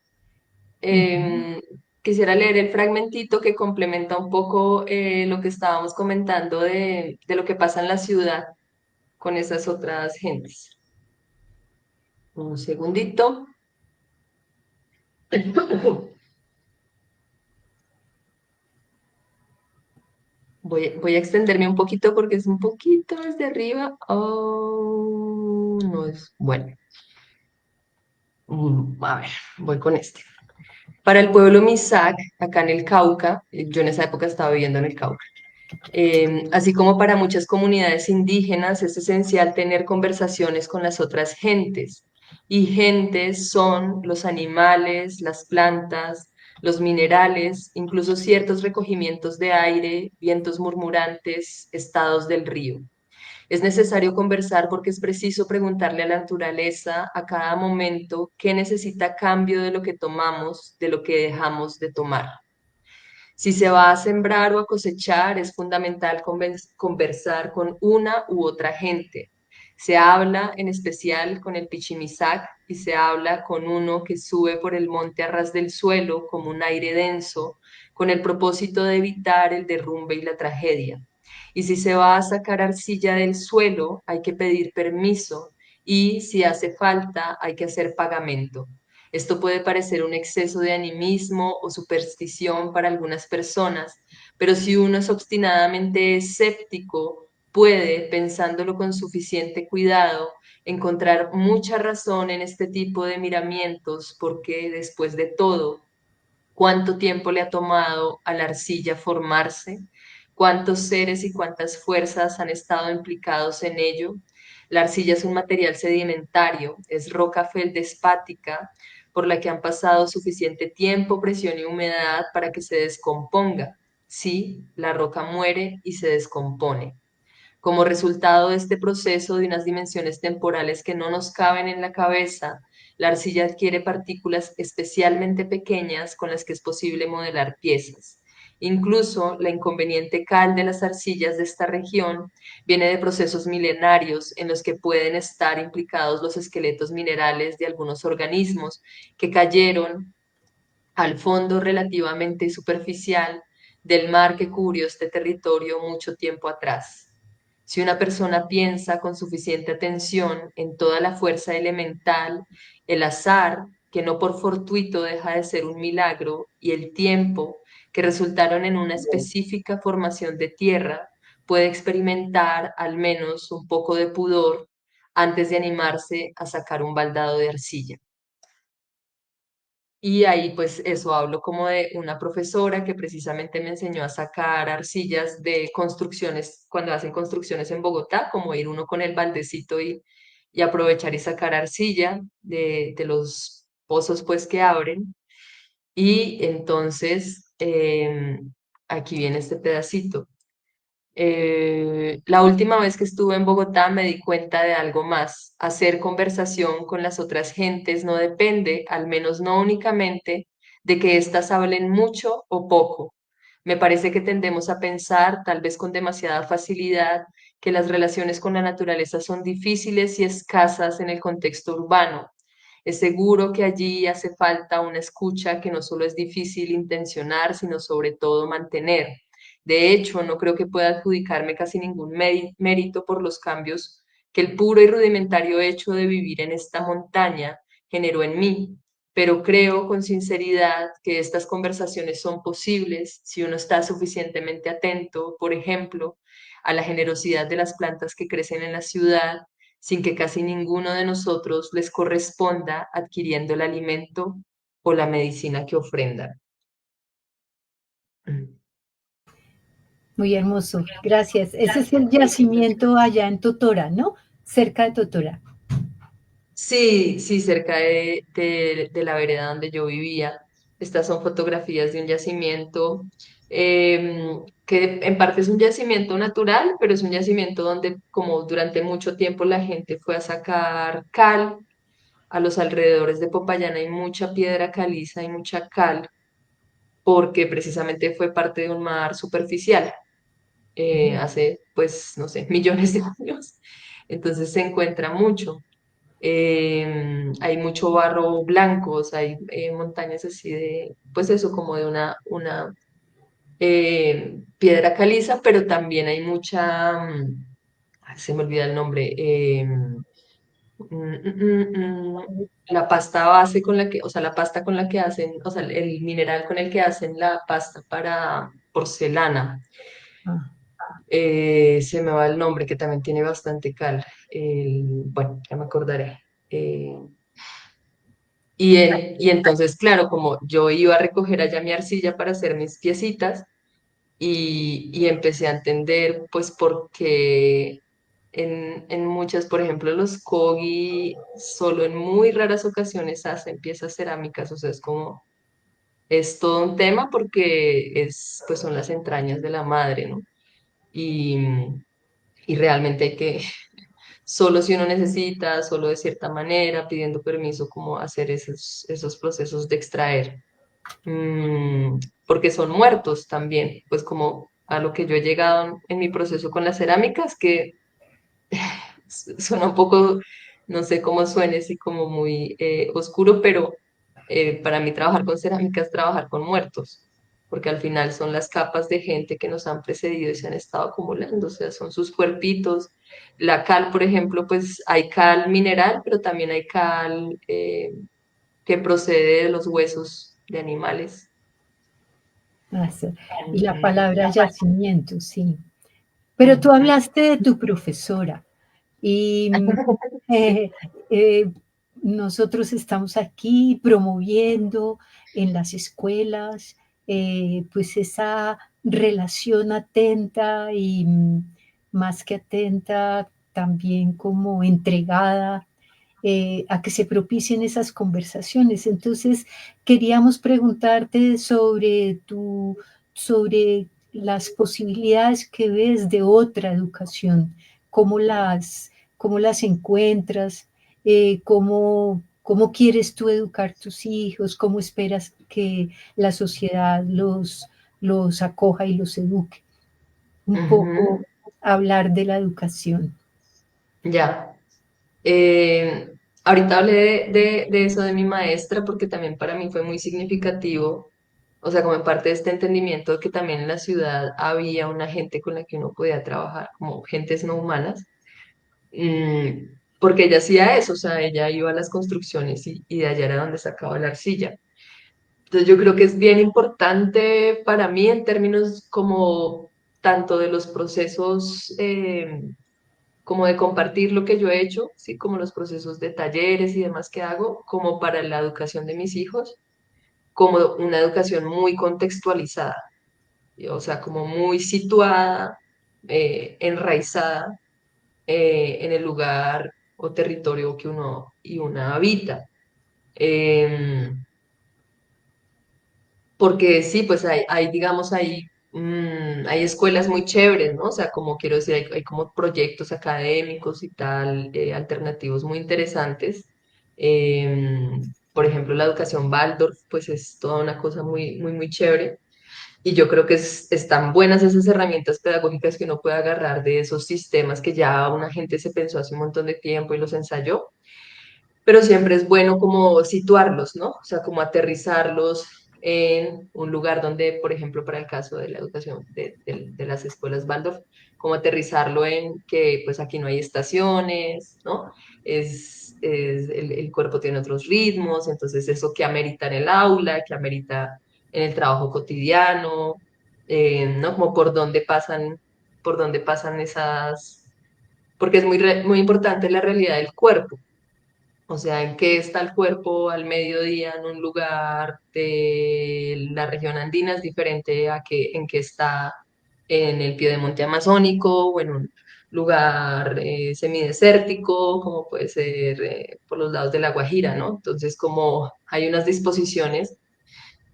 Ujú. quisiera leer el fragmentito que complementa un poco lo que estábamos comentando de lo que pasa en la ciudad con esas otras gentes? Un segundito. Voy a extenderme un poquito porque es un poquito desde arriba. Oh, no es bueno. A ver, voy con este. Para el pueblo Misak, acá en el Cauca, yo en esa época estaba viviendo en el Cauca, así como para muchas comunidades indígenas, es esencial tener conversaciones con las otras gentes. Y gentes son los animales, las plantas, los minerales, incluso ciertos recogimientos de aire, vientos murmurantes, estados del río. Es necesario conversar porque es preciso preguntarle a la naturaleza a cada momento qué necesita a cambio de lo que tomamos, de lo que dejamos de tomar. Si se va a sembrar o a cosechar, es fundamental conversar con una u otra gente. Se habla en especial con el Pichimisac y se habla con uno que sube por el monte a ras del suelo como un aire denso, con el propósito de evitar el derrumbe y la tragedia. Y si se va a sacar arcilla del suelo, hay que pedir permiso y si hace falta, hay que hacer pagamento. Esto puede parecer un exceso de animismo o superstición para algunas personas, pero si uno es obstinadamente escéptico, puede, pensándolo con suficiente cuidado, encontrar mucha razón en este tipo de miramientos, porque después de todo, ¿cuánto tiempo le ha tomado a la arcilla formarse? ¿Cuántos seres y cuántas fuerzas han estado implicados en ello? La arcilla es un material sedimentario, es roca feldespática por la que han pasado suficiente tiempo, presión y humedad para que se descomponga. Sí, la roca muere y se descompone. Como resultado de este proceso de unas dimensiones temporales que no nos caben en la cabeza, la arcilla adquiere partículas especialmente pequeñas con las que es posible modelar piezas. Incluso la inconveniente cal de las arcillas de esta región viene de procesos milenarios en los que pueden estar implicados los esqueletos minerales de algunos organismos que cayeron al fondo relativamente superficial del mar que cubrió este territorio mucho tiempo atrás. Si una persona piensa con suficiente atención en toda la fuerza elemental, el azar, que no por fortuito deja de ser un milagro, y el tiempo, que resultaron en una específica formación de tierra, puede experimentar al menos un poco de pudor antes de animarse a sacar un baldado de arcilla. Y ahí pues eso hablo como de una profesora que precisamente me enseñó a sacar arcillas de construcciones, cuando hacen construcciones en Bogotá, como ir uno con el baldecito y aprovechar y sacar arcilla de los pozos pues que abren. Y entonces aquí viene este pedacito. La última vez que estuve en Bogotá me di cuenta de algo más. Hacer conversación con las otras gentes no depende, al menos no únicamente, de que éstas hablen mucho o poco. Me parece que tendemos a pensar, tal vez con demasiada facilidad, que las relaciones con la naturaleza son difíciles y escasas en el contexto urbano. Es seguro que allí hace falta una escucha que no solo es difícil intencionar, sino sobre todo mantener. De hecho, no creo que pueda adjudicarme casi ningún mérito por los cambios que el puro y rudimentario hecho de vivir en esta montaña generó en mí, pero creo con sinceridad que estas conversaciones son posibles si uno está suficientemente atento, por ejemplo, a la generosidad de las plantas que crecen en la ciudad, sin que casi ninguno de nosotros les corresponda adquiriendo el alimento o la medicina que ofrendan. Muy hermoso, gracias. Ese es el yacimiento allá en Totora, ¿no? Cerca de Totora. Sí, sí, cerca de la vereda donde yo vivía. Estas son fotografías de un yacimiento que en parte es un yacimiento natural, pero es un yacimiento donde como durante mucho tiempo la gente fue a sacar cal. A los alrededores de Popayán hay mucha piedra caliza y mucha cal, porque precisamente fue parte de un mar superficial hace, pues, no sé, millones de años. Entonces se encuentra mucho. Hay mucho barro blanco, o sea, hay montañas así de, pues eso, como de una piedra caliza, pero también hay mucha, ay, se me olvida el nombre, la pasta base con la que, o sea, la pasta con la que hacen, o sea, el mineral con el que hacen la pasta para porcelana. Ah, Se me va el nombre, que también tiene bastante cal. Bueno, ya me acordaré. Eh, y entonces, claro, como yo iba a recoger allá mi arcilla para hacer mis piecitas y empecé a entender, pues, por qué en muchas, por ejemplo, los kogi solo en muy raras ocasiones hacen piezas cerámicas, o sea, es como, es todo un tema porque es, pues, son las entrañas de la madre, ¿no? Y, y realmente hay que, solo si uno necesita, solo de cierta manera, pidiendo permiso, como hacer esos procesos de extraer. Mm, porque son muertos también, pues como a lo que yo he llegado en mi proceso con las cerámicas, que suena un poco, no sé cómo suene, así como muy oscuro, pero para mí trabajar con cerámica es trabajar con muertos, porque al final son las capas de gente que nos han precedido y se han estado acumulando, o sea, son sus cuerpitos. La cal, por ejemplo, pues hay cal mineral, pero también hay cal que procede de los huesos de animales. eso. Y la Ujú, palabra yacimiento, sí. Pero tú hablaste de tu profesora y eh, eh, nosotros estamos aquí promoviendo en las escuelas pues esa relación atenta y más que atenta, también como entregada a que se propicien esas conversaciones. Entonces, queríamos preguntarte sobre las posibilidades que ves de otra educación, cómo las encuentras, cómo quieres tú educar tus hijos, cómo esperas que la sociedad los acoja y los eduque. Un ujú, poco hablar de la educación. ya. Eh, ahorita hablé de eso de mi maestra porque también para mí fue muy significativo, o sea, como en parte de este entendimiento de que también en la ciudad había una gente con la que uno podía trabajar, como gentes no humanas, porque ella hacía eso, o sea, ella iba a las construcciones y de allá era donde sacaba la arcilla. Entonces yo creo que es bien importante para mí en términos como tanto de los procesos como de compartir lo que yo he hecho, ¿sí? Como los procesos de talleres y demás que hago, como para la educación de mis hijos, como una educación muy contextualizada, ¿sí? O sea, como muy situada, enraizada en el lugar o territorio que uno y una habita. Em, Porque sí, pues digamos, hay escuelas muy chéveres, ¿no? O sea, como quiero decir, hay como proyectos académicos y tal, alternativos muy interesantes. Por ejemplo, la educación Waldorf, pues es toda una cosa muy, muy, muy chévere. Y yo creo que están buenas esas herramientas pedagógicas que uno puede agarrar de esos sistemas que ya una gente se pensó hace un montón de tiempo y los ensayó, pero siempre es bueno como situarlos, ¿no? O sea, como aterrizarlos en un lugar donde, por ejemplo, para el caso de la educación de las escuelas Waldorf, como aterrizarlo en que pues aquí no hay estaciones, ¿no? El cuerpo tiene otros ritmos, entonces eso que amerita en el aula, que amerita en el trabajo cotidiano, ¿no? Como por dónde pasan esas, porque es muy importante la realidad del cuerpo, o sea, en qué está el cuerpo al mediodía en un lugar de la región andina es diferente a que en qué está en el pie de monte amazónico o en un lugar semidesértico, como puede ser por los lados de La Guajira, ¿no? Entonces, como hay unas disposiciones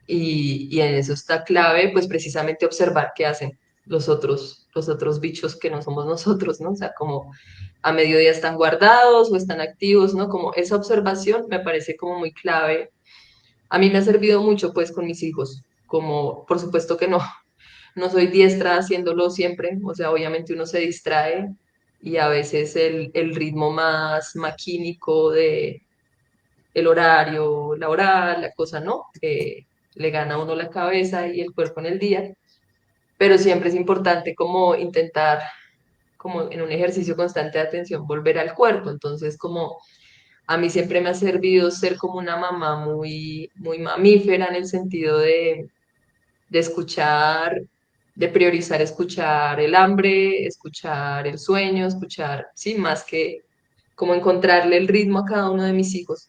y en eso está clave, pues precisamente observar qué hacen los otros bichos que no somos nosotros, ¿no? O sea, como a mediodía están guardados o están activos, ¿no? Como esa observación me parece como muy clave. A mí me ha servido mucho, pues, con mis hijos, como, por supuesto que no, no soy diestra haciéndolo siempre, o sea, obviamente uno se distrae y a veces el ritmo más maquínico de el horario laboral, la cosa, ¿no? Le gana a uno la cabeza y el cuerpo en el día, pero siempre es importante como intentar, como en un ejercicio constante de atención, volver al cuerpo. Entonces, como a mí siempre me ha servido ser como una mamá muy mamífera en el sentido de escuchar, de priorizar escuchar el hambre, escuchar el sueño, escuchar, sí, más que como encontrarle el ritmo a cada uno de mis hijos.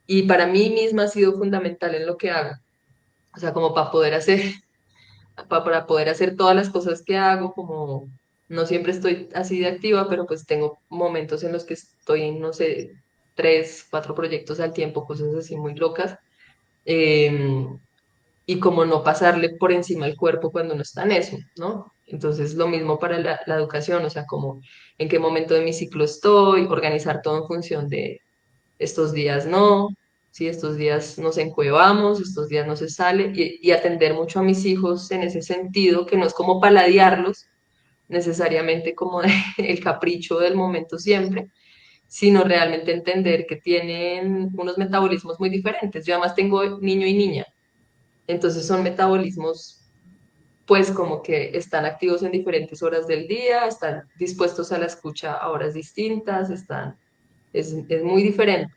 Y para mí misma ha sido fundamental en lo que hago. O sea, como para poder hacer, para poder hacer todas las cosas que hago, como no siempre estoy así de activa, pero pues tengo momentos en los que estoy en, no sé, tres, cuatro proyectos al tiempo, cosas así muy locas. Em, y como no pasarle por encima el cuerpo cuando no está en eso, ¿no? Entonces, lo mismo para la educación, o sea, como en qué momento de mi ciclo estoy, organizar todo en función de estos días no, si estos días nos encuevamos, estos días no se sale, y atender mucho a mis hijos en ese sentido, que no es como paladearlos necesariamente como el capricho del momento siempre, sino realmente entender que tienen unos metabolismos muy diferentes. Yo además tengo niño y niña, entonces son metabolismos pues como que están activos en diferentes horas del día, están dispuestos a la escucha a horas distintas, es muy diferente.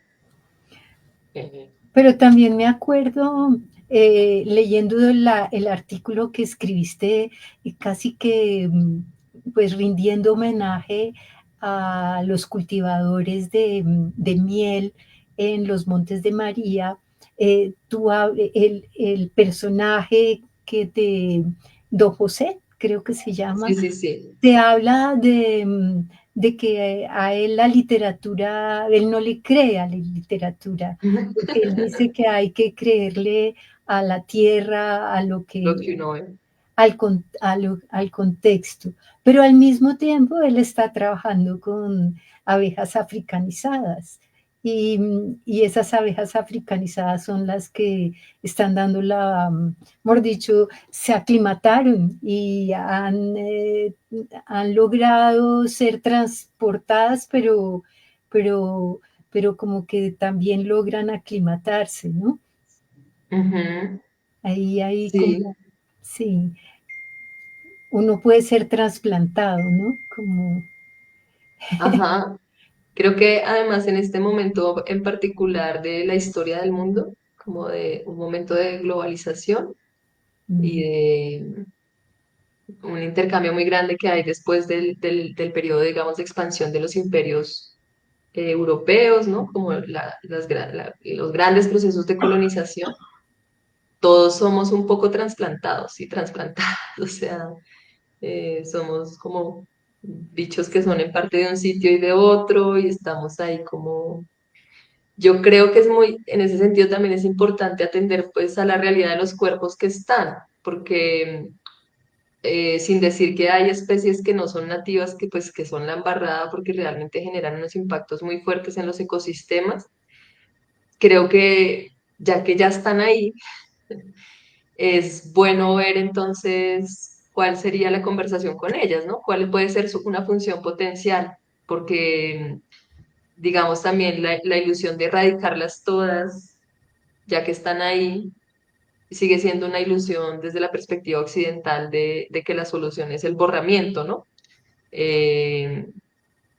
Pero también me acuerdo leyendo el artículo que escribiste, casi que pues rindiendo homenaje a los cultivadores de miel en los Montes de María. El personaje que de Don José, creo que se llama, Sí, sí, sí. te habla de que a él la literatura, él no le cree a la literatura, porque él dice que hay que creerle a la tierra, a lo Lo que, que uno ve. al contexto, pero al mismo tiempo él está trabajando con abejas africanizadas y esas abejas africanizadas son las que están dando mejor dicho, se aclimataron y han logrado ser transportadas, pero, pero como que también logran aclimatarse, ¿no? Ujú. Ahí Sí, como, sí, uno puede ser trasplantado, ¿no? Como, ajá. Creo que además en este momento en particular de la historia del mundo, como de un momento de globalización y de un intercambio muy grande que hay después del periodo, digamos, de expansión de los imperios europeos, ¿no? Como los grandes procesos de colonización, todos somos un poco trasplantados y trasplantados, o sea, somos como bichos que son en parte de un sitio y de otro y estamos ahí como... Yo creo que es muy, en ese sentido también es importante atender pues a la realidad de los cuerpos que están, porque sin decir que hay especies que no son nativas, que pues que son la embarrada porque realmente generan unos impactos muy fuertes en los ecosistemas, creo que ya están ahí, es bueno ver entonces cuál sería la conversación con ellas, ¿no? ¿Cuál puede ser una función potencial? Porque digamos también la ilusión de erradicarlas todas, ya que están ahí, sigue siendo una ilusión desde la perspectiva occidental de que la solución es el borramiento, ¿no? Eh,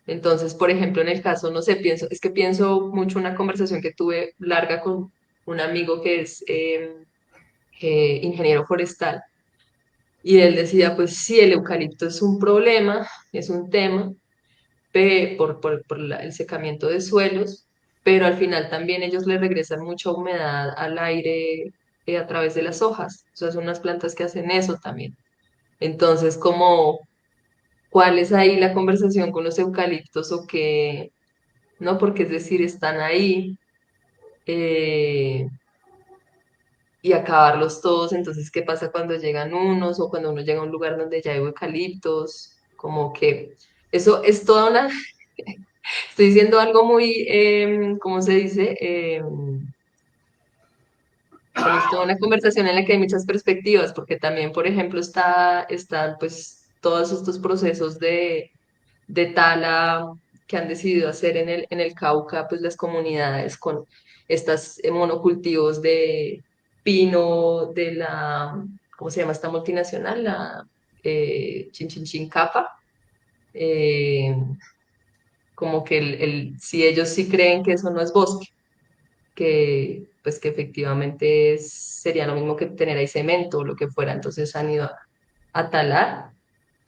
entonces, por ejemplo, en el caso, no sé, es que pienso mucho una conversación que tuve larga con un amigo que es ingeniero forestal, y él decía, pues sí, el eucalipto es un problema, es un tema, el secamiento de suelos, pero al final también ellos le regresan mucha humedad al aire a través de las hojas. O sea, son unas plantas que hacen eso también. Entonces, como, ¿cuál es ahí la conversación con los eucaliptos o qué? ¿No? Porque es decir, están ahí eh, y acabarlos todos. Entonces, ¿qué pasa cuando llegan unos o cuando uno llega a un lugar donde ya hay eucaliptos? Como que eso es toda una. Estoy diciendo algo muy, ¿cómo se dice? Bueno, es toda una conversación en la que hay muchas perspectivas, porque también, por ejemplo, están pues todos estos procesos de tala que han decidido hacer en el Cauca, pues las comunidades con estas monocultivos de pino de la, ¿cómo se llama esta multinacional? La Chinchinchin-Capa. eh, Como que si ellos sí creen que eso no es bosque, que pues que efectivamente sería lo mismo que tener ahí cemento o lo que fuera, entonces han ido a talar,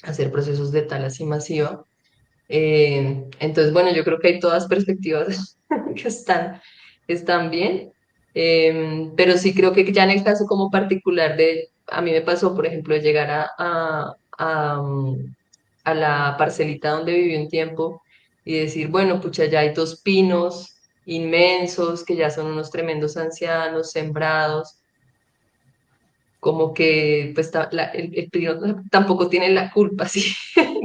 a hacer procesos de tala así masiva. Entonces, bueno, yo creo que hay todas perspectivas que están bien. Pero sí creo que ya en el caso como particular a mí me pasó, por ejemplo, de llegar a la parcelita donde viví un tiempo y decir, bueno, pucha, ya hay dos pinos inmensos que ya son unos tremendos ancianos sembrados, como que pues el pino tampoco tiene la culpa, sí,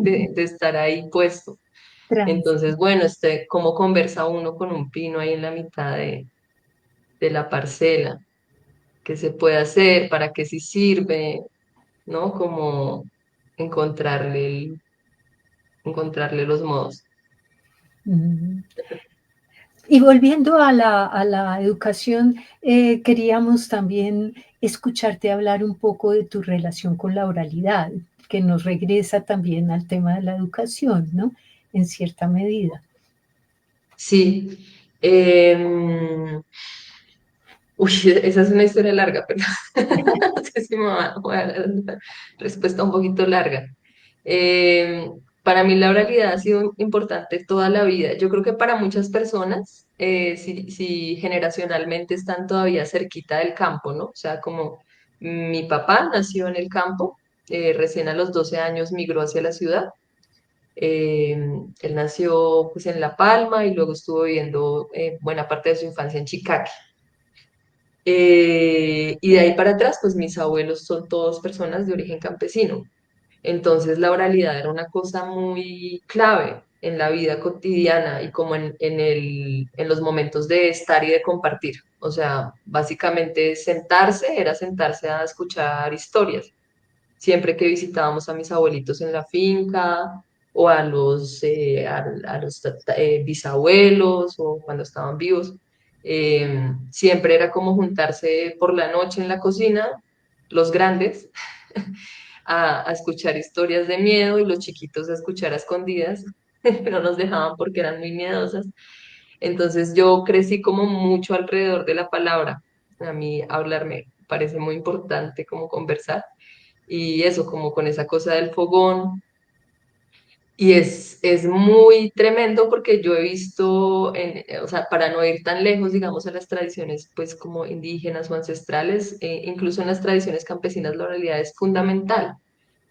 de estar ahí puesto. Entonces, bueno, cómo conversa uno con un pino ahí en la mitad de la parcela, qué se puede hacer, para qué sí sirve, ¿no? Como encontrarle los modos. Mm. Y volviendo a la educación, queríamos también escucharte hablar un poco de tu relación con la oralidad, que nos regresa también al tema de la educación, ¿no? En cierta medida. Sí. Uy, esa es una historia larga, pero no sé si voy a dar una respuesta un poquito larga. Para mí la oralidad ha sido importante toda la vida. Yo creo que para muchas personas, si generacionalmente están todavía cerquita del campo, ¿no? O sea, como mi papá nació en el campo, recién a los 12 años migró hacia la ciudad. Eh, Él nació pues en La Palma y luego estuvo viviendo buena parte de su infancia en Chicago. Y de ahí para atrás, pues mis abuelos son todos personas de origen campesino. Entonces la oralidad era una cosa muy clave en la vida cotidiana y como en los momentos de estar y de compartir. O sea, básicamente era sentarse a escuchar historias. Siempre que visitábamos a mis abuelitos en la finca o a los bisabuelos o cuando estaban vivos, siempre era como juntarse por la noche en la cocina, los grandes, a escuchar historias de miedo y los chiquitos a escuchar a escondidas. No nos dejaban porque eran muy miedosas. Entonces yo crecí como mucho alrededor de la palabra. A mí hablar me parece muy importante como conversar y eso, como con esa cosa del fogón. Y es muy tremendo porque yo he visto, o sea, para no ir tan lejos, digamos, a las tradiciones, pues como indígenas o ancestrales, incluso en las tradiciones campesinas, la oralidad es fundamental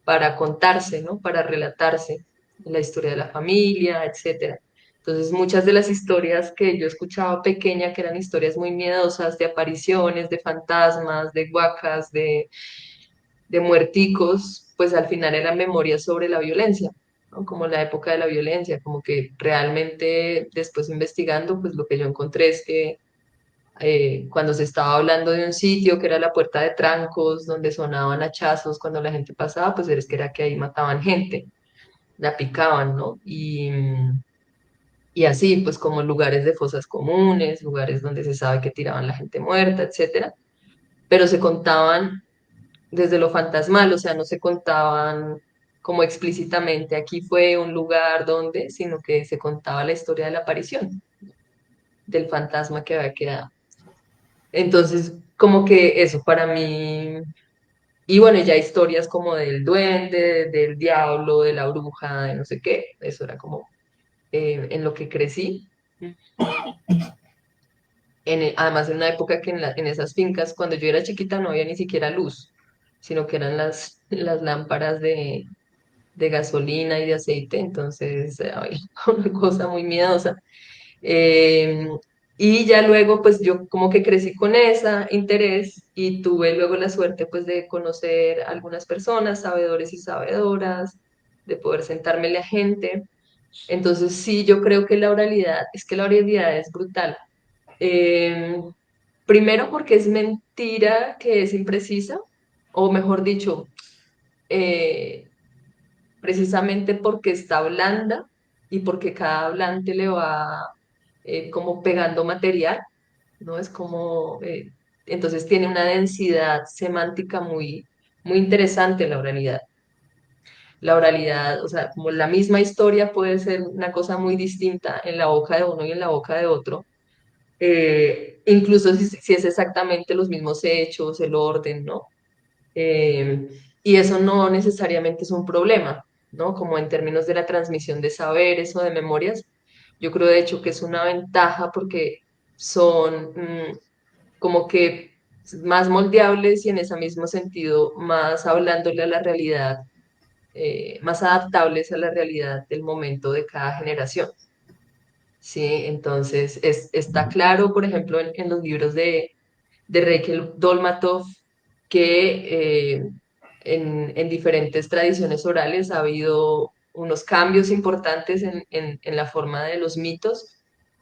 para contarse, ¿no? Para relatarse la historia de la familia, etcétera. Entonces, muchas de las historias que yo escuchaba pequeña, que eran historias muy miedosas, de apariciones, de fantasmas, de huacas, de muerticos, pues al final eran memorias sobre la violencia, ¿no? Como la época de la violencia, como que realmente después investigando, pues lo que yo encontré es que cuando se estaba hablando de un sitio que era la Puerta de Trancos, donde sonaban hachazos cuando la gente pasaba, pues era que ahí mataban gente, la picaban, ¿no? y así, pues como lugares de fosas comunes, lugares donde se sabe que tiraban la gente muerta, etcétera, pero se contaban desde lo fantasmal, o sea, no se contaban como explícitamente aquí fue un lugar donde, sino que se contaba la historia de la aparición del fantasma que había quedado. Entonces, como que eso para mí, y bueno, ya historias como del duende, del diablo, de la bruja, de no sé qué, eso era como en lo que crecí. Además, en una época que en esas fincas, cuando yo era chiquita, no había ni siquiera luz, sino que eran las lámparas de gasolina y de aceite, entonces había una cosa muy miedosa. Eh, y ya luego, pues yo como que crecí con ese interés y tuve luego la suerte pues de conocer algunas personas, sabedores y sabedoras, de poder sentarme a gente. Entonces sí, yo creo que la oralidad es brutal. Eh, Primero porque es mentira que es imprecisa, o mejor dicho, eh, precisamente porque está blanda y porque cada hablante le va como pegando material, ¿no? Es como, entonces tiene una densidad semántica muy interesante la oralidad. La oralidad, o sea, como la misma historia puede ser una cosa muy distinta en la boca de uno y en la boca de otro, incluso si es exactamente los mismos hechos, el orden, ¿no? Eh, y eso no necesariamente es un problema, ¿no? Como en términos de la transmisión de saberes o de memorias, yo creo de hecho que es una ventaja porque son como que más moldeables y en ese mismo sentido más hablándole a la realidad, más adaptables a la realidad del momento de cada generación. Sí, entonces está claro, por ejemplo, en los libros de Reichel Dolmatov, que en diferentes tradiciones orales ha habido unos cambios importantes en la forma de los mitos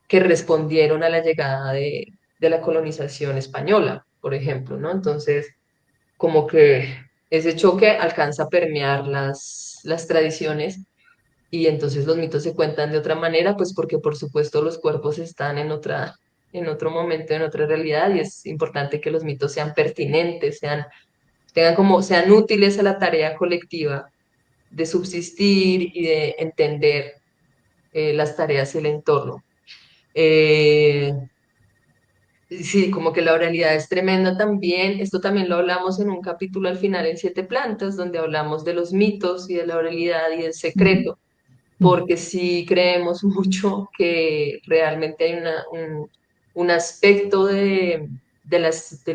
que respondieron a la llegada de la colonización española, por ejemplo, ¿no? Entonces, como que ese choque alcanza a permear las tradiciones y entonces los mitos se cuentan de otra manera, pues porque por supuesto los cuerpos están en otro momento, en otra realidad, y es importante que los mitos sean pertinentes, sean útiles a la tarea colectiva de subsistir y de entender las tareas y el entorno. Eh, sí, como que la oralidad es tremenda también. Esto también lo hablamos en un capítulo al final en Siete Plantas, donde hablamos de los mitos y de la oralidad y del secreto porque sí creemos mucho que realmente hay un aspecto del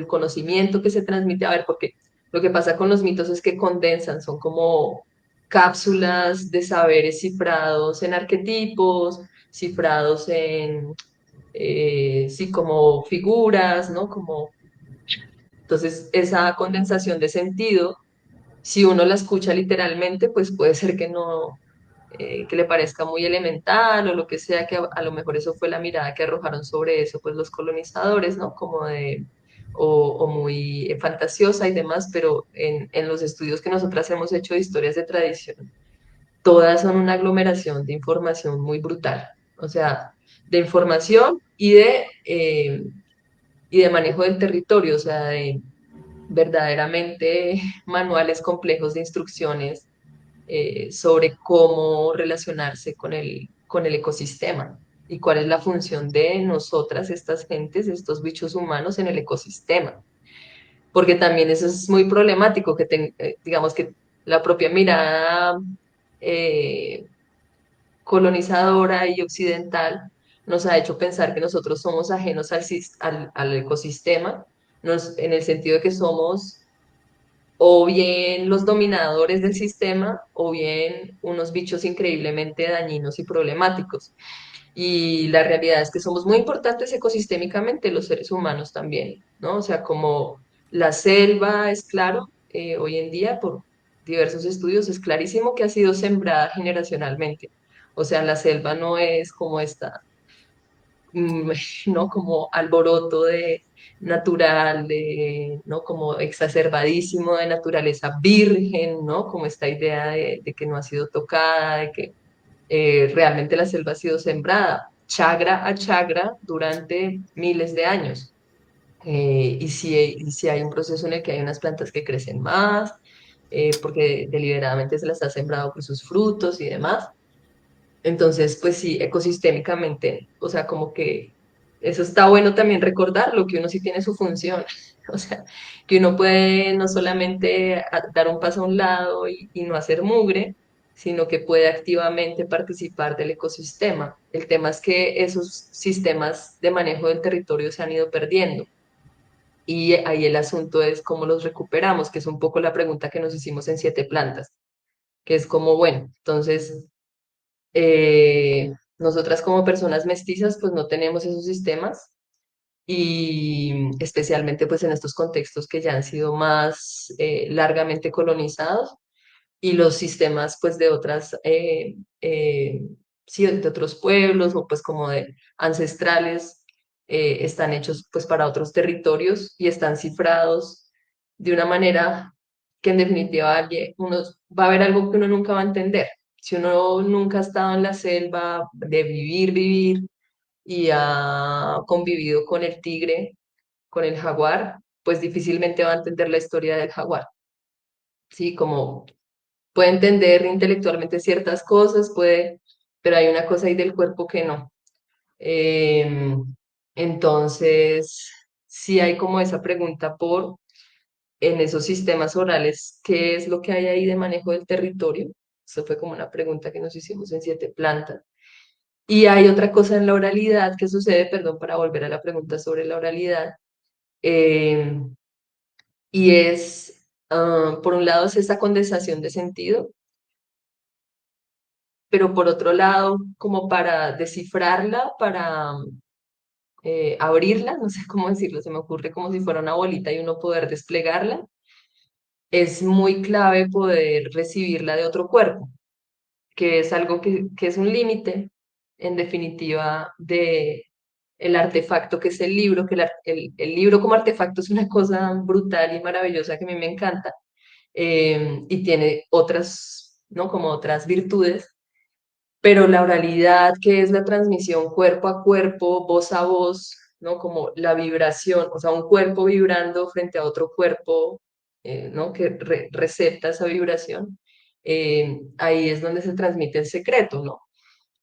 conocimiento que se transmite. A ver, porque lo que pasa con los mitos es que condensan, son como cápsulas de saberes cifrados en arquetipos, cifrados sí, como figuras, ¿no? Entonces, esa condensación de sentido, si uno la escucha literalmente, pues puede ser que le parezca muy elemental o lo que sea, que a lo mejor eso fue la mirada que arrojaron sobre eso, pues los colonizadores, ¿no? O muy fantasiosa y demás, pero en los estudios que nosotras hemos hecho de historias de tradición, todas son una aglomeración de información muy brutal, o sea, de información y de manejo del territorio, o sea, de verdaderamente manuales complejos de instrucciones sobre cómo relacionarse con el ecosistema y cuál es la función de nosotras, estas gentes, estos bichos humanos en el ecosistema. Porque también eso es muy problemático, digamos que la propia mirada eh, colonizadora y occidental nos ha hecho pensar que nosotros somos ajenos al ecosistema, en el sentido de que somos o bien los dominadores del sistema o bien unos bichos increíblemente dañinos y problemáticos. Y la realidad es que somos muy importantes ecosistémicamente los seres humanos también, ¿no? O sea, como la selva es claro, hoy en día por diversos estudios es clarísimo que ha sido sembrada generacionalmente. O sea, la selva no es como esta ¿no? Como alboroto de natural, ¿no? Como exacerbadísimo de naturaleza virgen, ¿no? Como esta idea de que no ha sido tocada, de que realmente la selva ha sido sembrada chagra a chagra durante miles de años. Y si hay un proceso en el que hay unas plantas que crecen más, porque deliberadamente se las ha sembrado con sus frutos y demás. Entonces, pues sí, ecosistémicamente, o sea, como que eso está bueno también recordarlo, que uno sí tiene su función, o sea, que uno puede no solamente dar un paso a un lado y no hacer mugre, sino que puede activamente participar del ecosistema. El tema es que esos sistemas de manejo del territorio se han ido perdiendo. Y ahí el asunto es cómo los recuperamos, que es un poco la pregunta que nos hicimos en Siete Plantas, que es como, bueno, entonces nosotras como personas mestizas pues no tenemos esos sistemas y especialmente pues en estos contextos que ya han sido más largamente colonizados y los sistemas pues de otras, sí, de otros pueblos o pues como de ancestrales están hechos pues para otros territorios y están cifrados de una manera que en definitiva uno va a ver algo que uno nunca va a entender. Si uno nunca ha estado en la selva de vivir y ha convivido con el tigre, con el jaguar, pues difícilmente va a entender la historia del jaguar. Sí, como puede entender intelectualmente ciertas cosas, puede, pero hay una cosa ahí del cuerpo que no. Entonces, sí hay como esa pregunta por, en esos sistemas orales, ¿qué es lo que hay ahí de manejo del territorio? Eso fue como una pregunta que nos hicimos en Siete Plantas. Y hay otra cosa en la oralidad que sucede, perdón, para volver a la pregunta sobre la oralidad, eh, y es, por un lado, es esa condensación de sentido, pero por otro lado, como para descifrarla, para abrirla, no sé cómo decirlo, se me ocurre como si fuera una bolita y uno poder desplegarla, es muy clave poder recibirla de otro cuerpo, que es algo que es un límite, en definitiva, de el artefacto que es el libro, que el libro como artefacto es una cosa brutal y maravillosa que a mí me encanta, y tiene otras, ¿no? Como otras virtudes, pero la oralidad, que es la transmisión cuerpo a cuerpo, voz a voz, ¿no? Como la vibración, o sea, un cuerpo vibrando frente a otro cuerpo, ¿no? Que recepta esa vibración, ahí es donde se transmite el secreto, ¿no?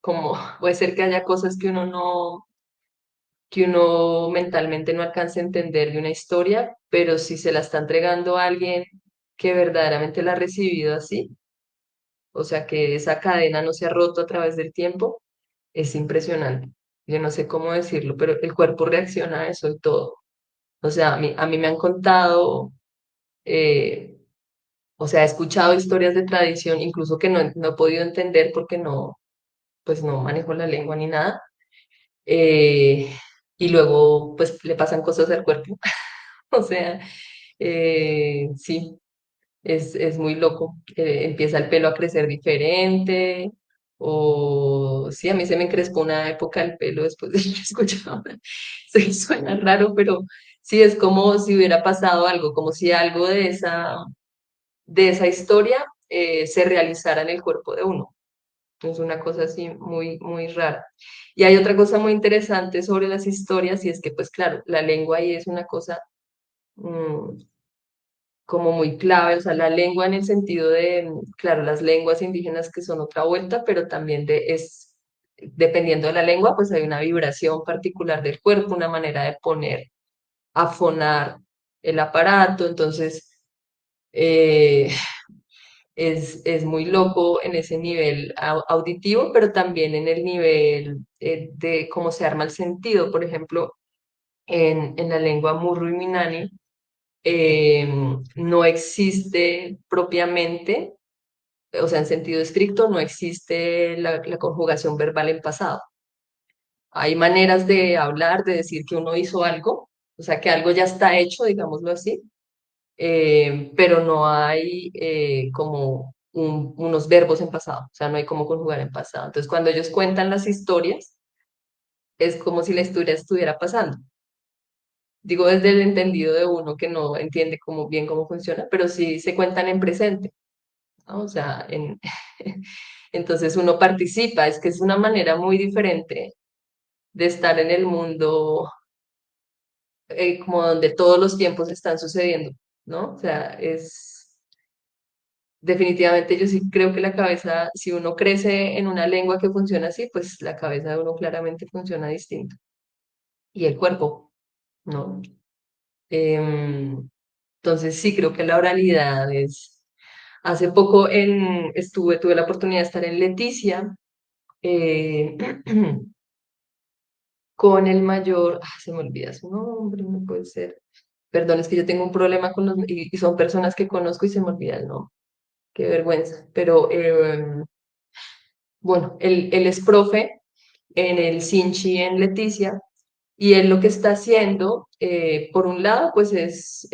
Como puede ser que haya cosas que uno mentalmente no alcance a entender de una historia, pero si se la está entregando a alguien que verdaderamente la ha recibido así, o sea, que esa cadena no se ha roto a través del tiempo, es impresionante. Yo no sé cómo decirlo, pero el cuerpo reacciona a eso y todo. O sea, a mí me han contado, eh, o sea, he escuchado historias de tradición, incluso que no he podido entender porque no, pues no manejo la lengua ni nada. eh, y luego, pues le pasan cosas al cuerpo. O sea, sí. Es muy loco. Empieza el pelo a crecer diferente. O sí, a mí se me encrespó una época el pelo después de que escuchaba. Sí, suena raro, pero sí es como si hubiera pasado algo, como si algo de esa historia se realizara en el cuerpo de uno. Es una cosa así muy, muy rara. Y hay otra cosa muy interesante sobre las historias, y es que, pues claro, la lengua ahí es una cosa mm, como muy clave, o sea, la lengua en el sentido de, claro, las lenguas indígenas que son otra vuelta, pero también dependiendo de la lengua, pues hay una vibración particular del cuerpo, una manera de poner, afonar el aparato, entonces eh, es muy loco en ese nivel auditivo, pero también en el nivel de cómo se arma el sentido, por ejemplo, en la lengua Murru y Minani eh, no existe propiamente, o sea, en sentido estricto, no existe la conjugación verbal en pasado. Hay maneras de hablar, de decir que uno hizo algo, o sea, que algo ya está hecho, digámoslo así, pero no hay como unos verbos en pasado, o sea, no hay cómo conjugar en pasado. Entonces, cuando ellos cuentan las historias, es como si la historia estuviera pasando. Digo desde el entendido de uno que no entiende bien cómo funciona, pero sí se cuentan en presente, ¿no? O sea, Entonces uno participa, es que es una manera muy diferente de estar en el mundo, como donde todos los tiempos están sucediendo, ¿no? O sea, es definitivamente yo sí creo que la cabeza, si uno crece en una lengua que funciona así, pues la cabeza de uno claramente funciona distinto. Y el cuerpo, ¿no? Em, entonces sí creo que la oralidad es... Hace poco tuve la oportunidad de estar en Leticia, eh, con el mayor, se me olvida su nombre, no puede ser. Perdón, es que yo tengo un problema con y son personas que conozco y se me olvida el nombre. Qué vergüenza. Pero bueno, él es profe en el Sinchi en Leticia y él lo que está haciendo, por un lado, pues es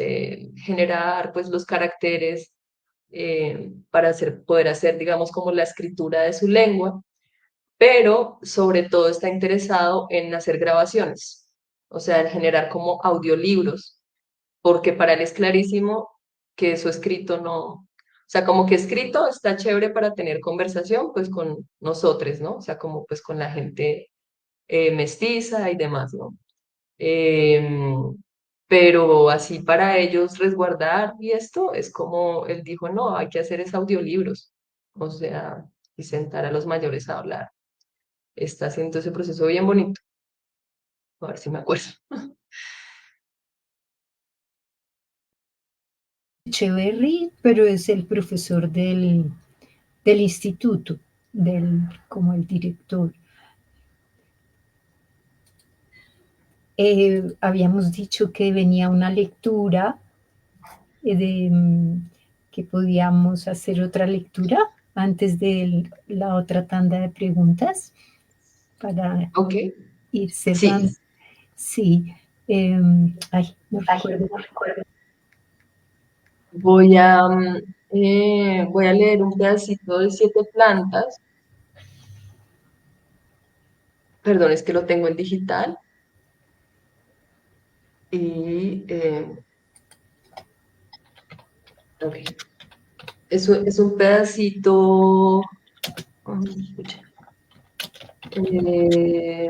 generar pues los caracteres para poder hacer, digamos, como la escritura de su lengua, pero sobre todo está interesado en hacer grabaciones, o sea, en generar como audiolibros, porque para él es clarísimo que su escrito no, o sea, como que escrito está chévere para tener conversación, pues con nosotros, ¿no? O sea, como pues con la gente mestiza y demás, ¿no? Em, pero así para ellos resguardar y esto es como él dijo, no, hay que hacer es audiolibros, o sea, y sentar a los mayores a hablar. Está haciendo ese proceso bien bonito. A ver si me acuerdo. Echeverry, pero es el profesor del instituto, como el director. Habíamos dicho que venía una lectura que podíamos hacer otra lectura antes de la otra tanda de preguntas para Ok, ir sí. cerrando. Sí, ay, no recuerdo. Voy a leer un pedacito de Siete Plantas. Perdón, es que lo tengo en digital. Y, ok. Es un pedacito. Escucha. Eh,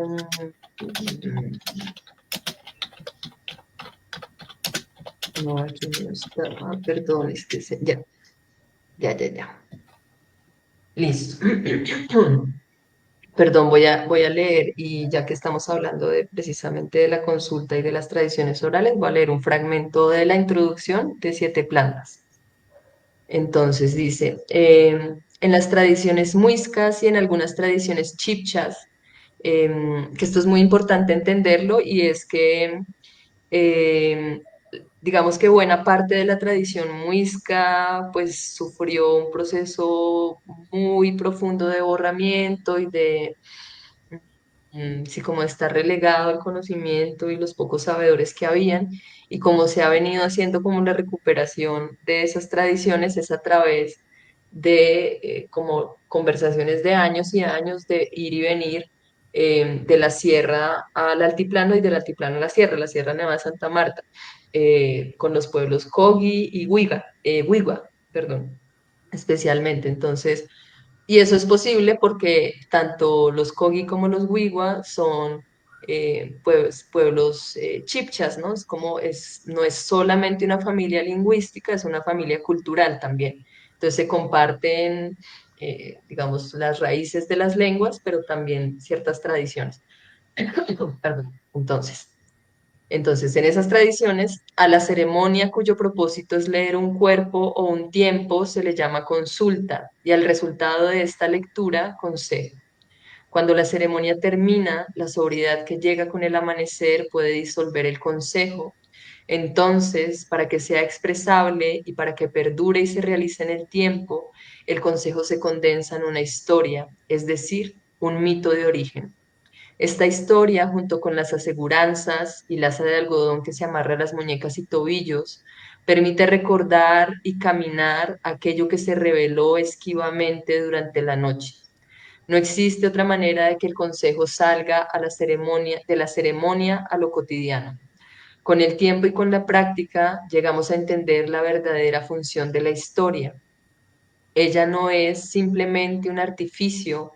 no, aquí no está. Perdón, es que ya. Listo. Perdón, voy a leer y ya que estamos hablando precisamente de la consulta y de las tradiciones orales, voy a leer un fragmento de la introducción de Siete Plantas. Entonces dice, en las tradiciones muiscas y en algunas tradiciones chipchas, que esto es muy importante entenderlo y es que em, digamos que buena parte de la tradición muisca pues sufrió un proceso muy profundo de borramiento y de sí, como está relegado el conocimiento y los pocos sabedores que habían, y como se ha venido haciendo como la recuperación de esas tradiciones es a través de como conversaciones de años y años de ir y venir de la sierra al altiplano y del altiplano a la Sierra Nevada de Santa Marta, con los pueblos Kogi y Huigua, perdón, especialmente. Entonces, y eso es posible porque tanto los Kogi como los Wiwa son pueblos chipchas, ¿no? No es solamente una familia lingüística, es una familia cultural también. Entonces se comparten, digamos, las raíces de las lenguas, pero también ciertas tradiciones. Perdón. Entonces, en esas tradiciones, a la ceremonia cuyo propósito es leer un cuerpo o un tiempo se le llama consulta y al resultado de esta lectura, consejo. Cuando la ceremonia termina, la sobriedad que llega con el amanecer puede disolver el consejo. Entonces, para que sea expresable y para que perdure y se realice en el tiempo, el consejo se condensa en una historia, es decir, un mito de origen. Esta historia, junto con las aseguranzas y laza de algodón que se amarra a las muñecas y tobillos, permite recordar y caminar aquello que se reveló esquivamente durante la noche. No existe otra manera de que el consejo salga de la ceremonia a lo cotidiano. Con el tiempo y con la práctica llegamos a entender la verdadera función de la historia. Ella no es simplemente un artificio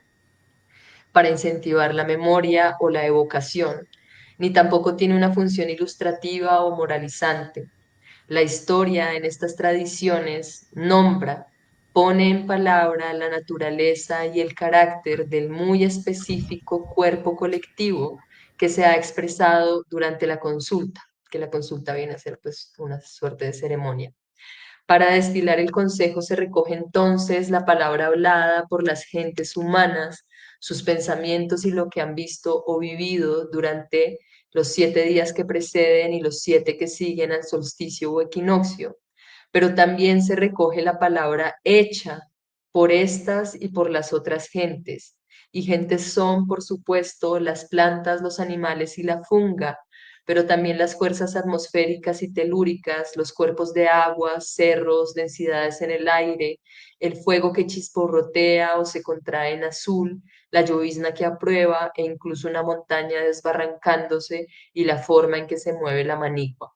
para incentivar la memoria o la evocación, ni tampoco tiene una función ilustrativa o moralizante. La historia en estas tradiciones nombra, pone en palabra la naturaleza y el carácter del muy específico cuerpo colectivo que se ha expresado durante la consulta, que la consulta viene a ser pues una suerte de ceremonia. Para destilar el consejo se recoge entonces la palabra hablada por las gentes humanas, sus pensamientos y lo que han visto o vivido durante los 7 días que preceden y los 7 que siguen al solsticio o equinoccio. Pero también se recoge la palabra hecha por estas y por las otras gentes. Y gentes son, por supuesto, las plantas, los animales y la funga, pero también las fuerzas atmosféricas y telúricas, los cuerpos de agua, cerros, densidades en el aire, el fuego que chisporrotea o se contrae en azul, la llovizna que aprueba e incluso una montaña desbarrancándose y la forma en que se mueve la manigua.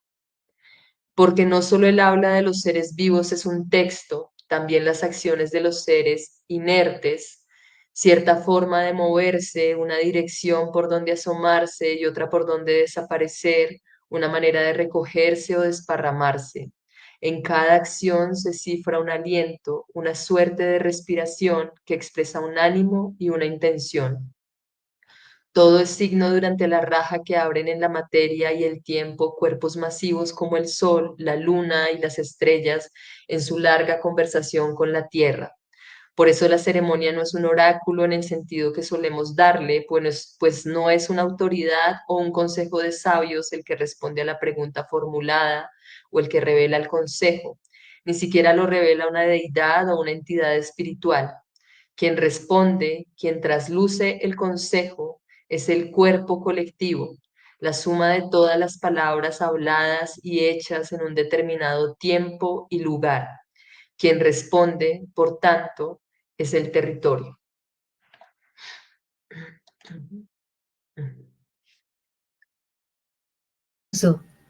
Porque no solo el habla de los seres vivos es un texto, también las acciones de los seres inertes, cierta forma de moverse, una dirección por donde asomarse y otra por donde desaparecer, una manera de recogerse o desparramarse. En cada acción se cifra un aliento, una suerte de respiración que expresa un ánimo y una intención. Todo es signo durante la raja que abren en la materia y el tiempo cuerpos masivos como el sol, la luna y las estrellas en su larga conversación con la tierra. Por eso la ceremonia no es un oráculo en el sentido que solemos darle, pues no es una autoridad o un consejo de sabios el que responde a la pregunta formulada o el que revela el consejo. Ni siquiera lo revela una deidad o una entidad espiritual. Quien responde, quien trasluce el consejo, es el cuerpo colectivo, la suma de todas las palabras habladas y hechas en un determinado tiempo y lugar. Quien responde, por tanto, es el territorio.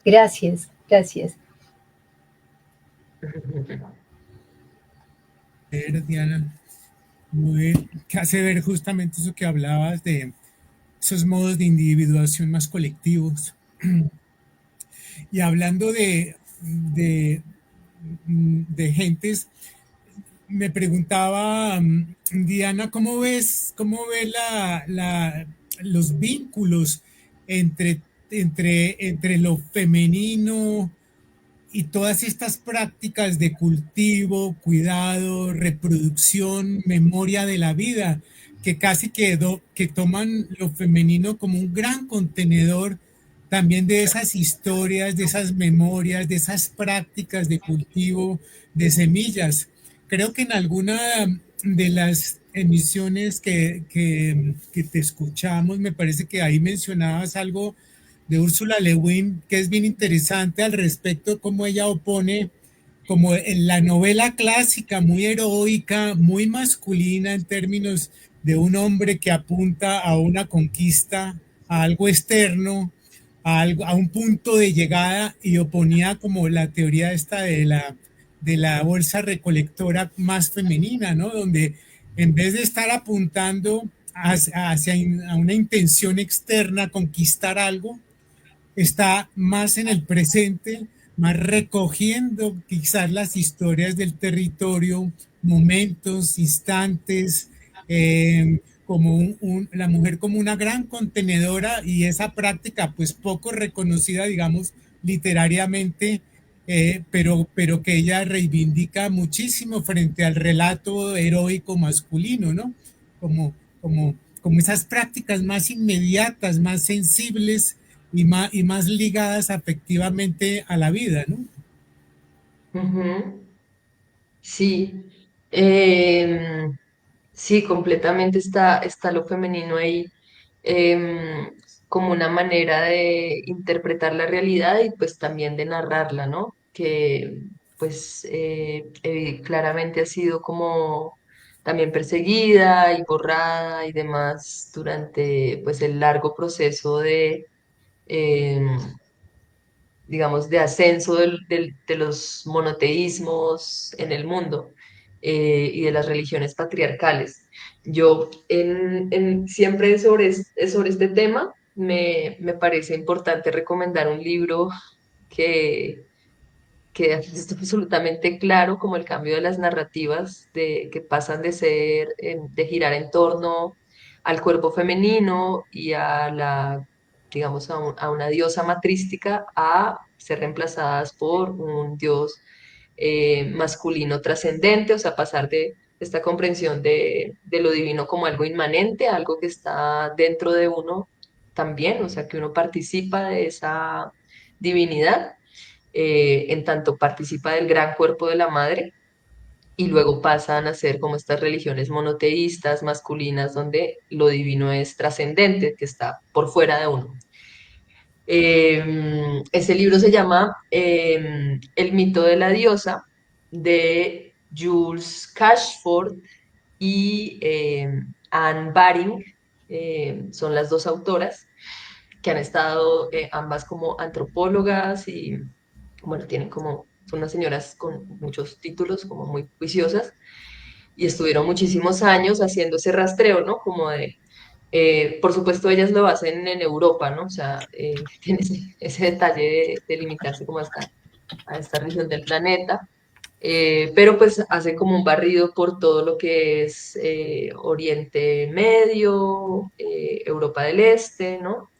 Gracias, gracias. Diana, que hace ver justamente eso que hablabas de esos modos de individuación más colectivos. Y hablando de gentes, me preguntaba Diana, cómo ves los vínculos entre, entre lo femenino y todas estas prácticas de cultivo, cuidado, reproducción, memoria de la vida, que casi que toman lo femenino como un gran contenedor también de esas historias, de esas memorias, de esas prácticas de cultivo de semillas. Creo que en alguna de las emisiones que te escuchamos, me parece que ahí mencionabas algo de Úrsula Le Guin, que es bien interesante al respecto, cómo ella opone, como en la novela clásica, muy heroica, muy masculina en términos de un hombre que apunta a una conquista, a algo externo, a un punto de llegada y oponía como la teoría esta de la bolsa recolectora más femenina, ¿no? Donde en vez de estar apuntando hacia a una intención externa, conquistar algo, está más en el presente, más recogiendo quizás las historias del territorio, momentos, instantes, como la mujer como una gran contenedora y esa práctica pues poco reconocida, digamos, literariamente, pero que ella reivindica muchísimo frente al relato heroico masculino, ¿no? Como, como esas prácticas más inmediatas, más sensibles y más ligadas afectivamente a la vida, ¿no? Ujú. Sí, em, sí, completamente está lo femenino ahí, como una manera de interpretar la realidad y pues también de narrarla, ¿no? Que pues claramente ha sido como también perseguida y borrada y demás durante pues el largo proceso de, em, digamos, de ascenso de los monoteísmos en el mundo. y de las religiones patriarcales. Yo siempre sobre este tema me parece importante recomendar un libro que, que es absolutamente claro como el cambio de las narrativas que pasan de de girar en torno al cuerpo femenino y digamos, a una diosa matrística a ser reemplazadas por un dios masculino trascendente, o sea, pasar de esta comprensión de lo divino como algo inmanente, algo que está dentro de uno también, o sea, que uno participa de esa divinidad, en tanto participa del gran cuerpo de la madre, y luego pasan a ser como estas religiones monoteístas, masculinas, donde lo divino es trascendente, que está por fuera de uno. Ese libro se llama El mito de la diosa, de Jules Cashford y Anne Baring. Son las dos autoras que han estado ambas como antropólogas y, bueno, tienen como, son unas señoras con muchos títulos, como muy juiciosas, y estuvieron muchísimos años haciendo ese rastreo, ¿no? Como de, por supuesto, ellas lo hacen en Europa, ¿no? O sea, tiene ese detalle de limitarse como a esta región del planeta, pero pues hace como un barrido por todo lo que es Oriente Medio, Europa del Este, ¿no?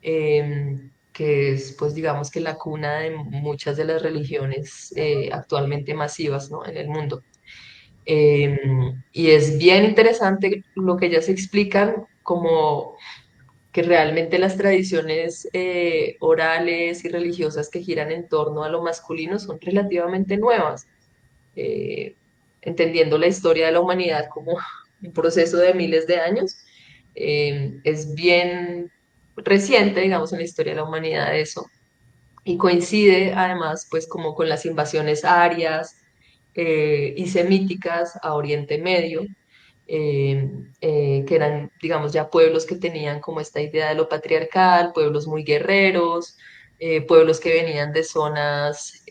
Que es, pues digamos que la cuna de muchas de las religiones actualmente masivas, ¿no? En el mundo. Y es bien interesante lo que ellas explican, como que realmente las tradiciones orales y religiosas que giran en torno a lo masculino son relativamente nuevas, eh, entendiendo la historia de la humanidad como un proceso de miles de años. Es bien reciente, digamos, en la historia de la humanidad eso, y coincide además pues como con las invasiones arias y semíticas a Oriente Medio, que eran, digamos, ya pueblos que tenían como esta idea de lo patriarcal, pueblos muy guerreros, pueblos que venían de zonas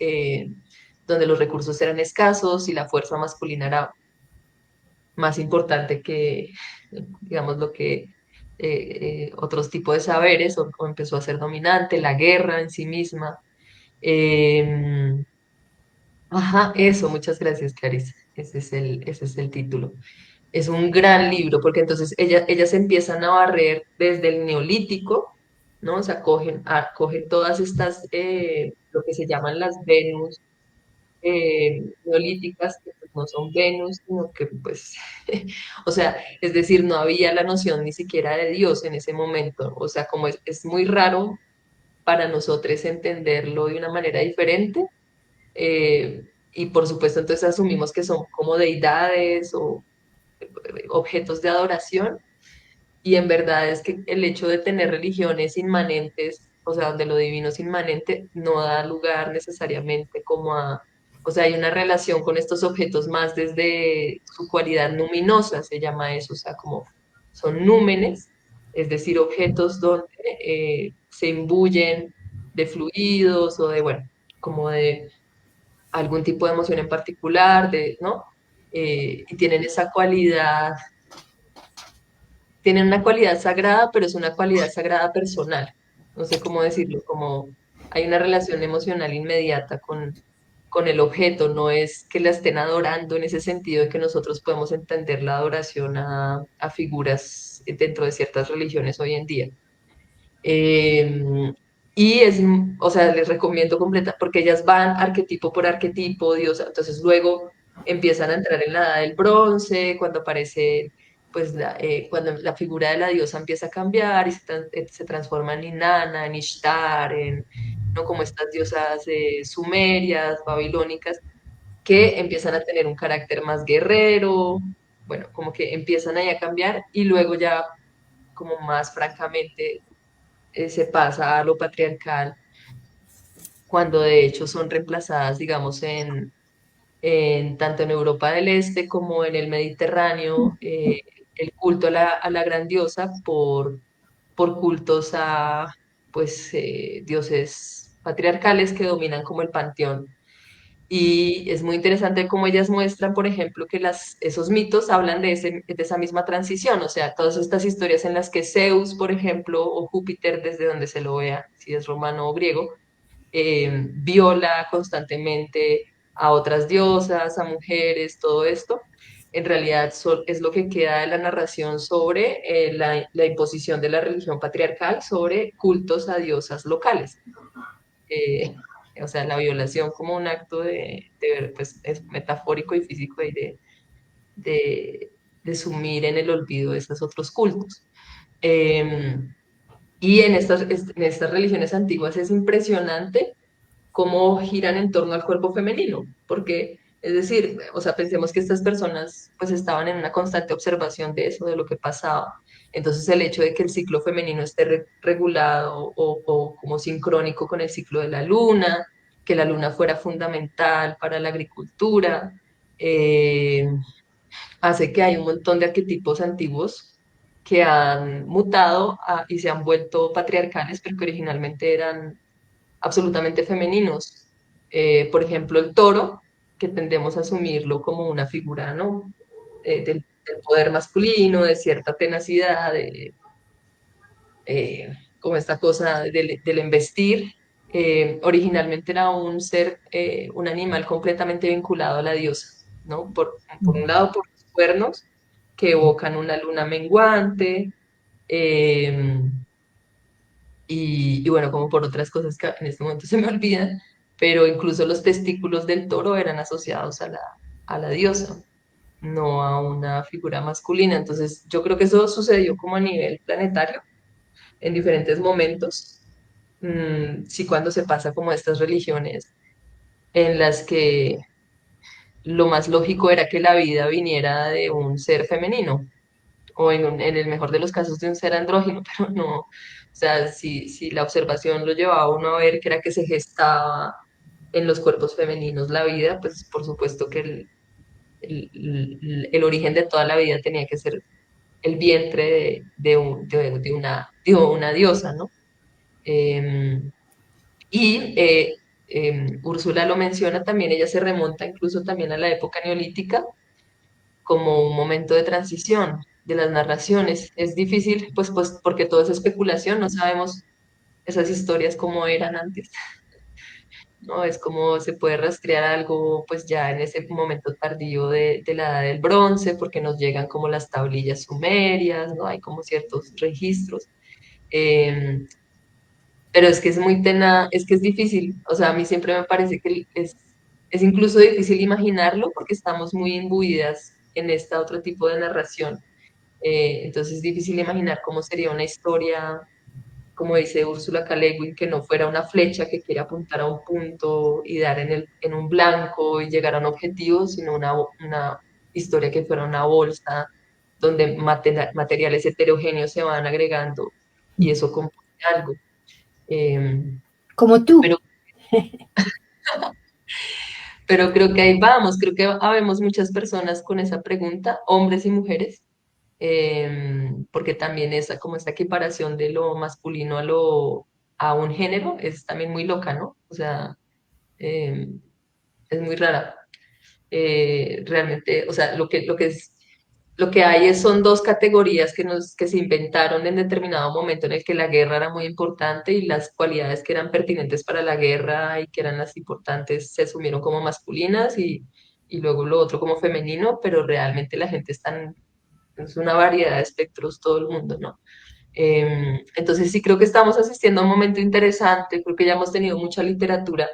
donde los recursos eran escasos y la fuerza masculina era más importante que, digamos, lo que otros tipos de saberes, o empezó a ser dominante, la guerra en sí misma. Em, ajá, eso, muchas gracias, Clarice. Ese es el título. Es un gran libro porque entonces ellas empiezan a barrer desde el neolítico, ¿no? O sea, cogen todas estas, lo que se llaman las Venus neolíticas, que pues, no son Venus, sino que pues, o sea, es decir, no había la noción ni siquiera de Dios en ese momento. O sea, como es muy raro para nosotros entenderlo de una manera diferente. Y por supuesto, entonces asumimos que son como deidades o objetos de adoración, y en verdad es que el hecho de tener religiones inmanentes, o sea, donde lo divino es inmanente, no da lugar necesariamente como o sea, hay una relación con estos objetos más desde su cualidad luminosa, se llama eso, o sea, como son númenes, es decir, objetos donde se imbuyen de fluidos o de, bueno, como de algún tipo de emoción en particular, ¿no? Y tienen una cualidad sagrada, pero es una cualidad sagrada personal. No sé cómo decirlo, como hay una relación emocional inmediata con el objeto, no es que la estén adorando en ese sentido de que nosotros podemos entender la adoración a figuras dentro de ciertas religiones hoy en día. Eh, y es, o sea, les recomiendo completa, porque ellas van arquetipo por arquetipo, Dios, entonces luego empiezan a entrar en la edad del bronce, cuando aparece, pues, cuando la figura de la diosa empieza a cambiar y se transforma en Inanna, en Ishtar, ¿no? Como estas diosas sumerias, babilónicas, que empiezan a tener un carácter más guerrero, bueno, como que empiezan ahí a cambiar y luego ya como más francamente se pasa a lo patriarcal, cuando de hecho son reemplazadas, digamos, tanto en Europa del Este como en el Mediterráneo, el culto a a la gran diosa por cultos a, pues, dioses patriarcales que dominan como el panteón. Y es muy interesante cómo ellas muestran, por ejemplo, que esos mitos hablan de esa misma transición, o sea, todas estas historias en las que Zeus, por ejemplo, o Júpiter, desde donde se lo vea, si es romano o griego, viola constantemente a otras diosas, a mujeres, todo esto. En realidad es lo que queda de la narración sobre la imposición de la religión patriarcal sobre cultos a diosas locales. Eh, o sea, la violación como un acto pues, es metafórico y físico y de, de sumir en el olvido esos otros cultos. Y en estas religiones antiguas es impresionante cómo giran en torno al cuerpo femenino, porque, es decir, o sea, pensemos que estas personas pues estaban en una constante observación de eso, de lo que pasaba. Entonces el hecho de que el ciclo femenino esté regulado o como sincrónico con el ciclo de la luna, que la luna fuera fundamental para la agricultura, eh, hace que hay un montón de arquetipos antiguos que han mutado y se han vuelto patriarcales, pero que originalmente eran absolutamente femeninos. Por ejemplo, el toro, que tendemos a asumirlo como una figura, ¿no? Del poder masculino, de cierta tenacidad, como esta cosa del embestir. Originalmente era un ser, un animal completamente vinculado a la diosa, ¿no? Por un lado, por los cuernos, que evocan una luna menguante, eh, y bueno, como por otras cosas que en este momento se me olvidan, pero incluso los testículos del toro eran asociados a la diosa, no a una figura masculina. Entonces, yo creo que eso sucedió como a nivel planetario en diferentes momentos. Sí, cuando se pasa como a estas religiones en las que lo más lógico era que la vida viniera de un ser femenino, o en el mejor de los casos de un ser andrógino, pero no, o sea, si la observación lo llevaba a uno a ver que era que se gestaba en los cuerpos femeninos la vida, pues por supuesto que el origen de toda la vida tenía que ser el vientre de una diosa, ¿no? Em, y Úrsula lo menciona también, ella se remonta incluso también a la época neolítica como un momento de transición de las narraciones. Es difícil, pues porque todo es especulación, no sabemos esas historias cómo eran antes, ¿no? Es como se puede rastrear algo, pues ya en ese momento tardío de la edad del bronce, porque nos llegan como las tablillas sumerias, ¿no? Hay como ciertos registros. Eh, pero es que es muy tenaz, es que es difícil, o sea, a mí siempre me parece que es incluso difícil imaginarlo porque estamos muy imbuidas en este otro tipo de narración. Entonces es difícil imaginar cómo sería una historia, como dice Úrsula K. Le Guin, que no fuera una flecha que quiere apuntar a un punto y dar en un blanco y llegar a un objetivo, sino una historia que fuera una bolsa donde materiales heterogéneos se van agregando y eso compone algo. Eh, Como tú. pero, pero creo que ahí vamos, creo que habemos muchas personas con esa pregunta, hombres y mujeres, porque también esa, como esta equiparación de lo masculino a un género es también muy loca, ¿no? O sea, eh, es muy rara. Realmente, o sea, lo que hay son dos categorías que se inventaron en determinado momento en el que la guerra era muy importante y las cualidades que eran pertinentes para la guerra y que eran las importantes se asumieron como masculinas y luego lo otro como femenino, pero realmente la gente es una variedad de espectros todo el mundo, ¿no? Entonces sí creo que estamos asistiendo a un momento interesante, creo que ya hemos tenido mucha literatura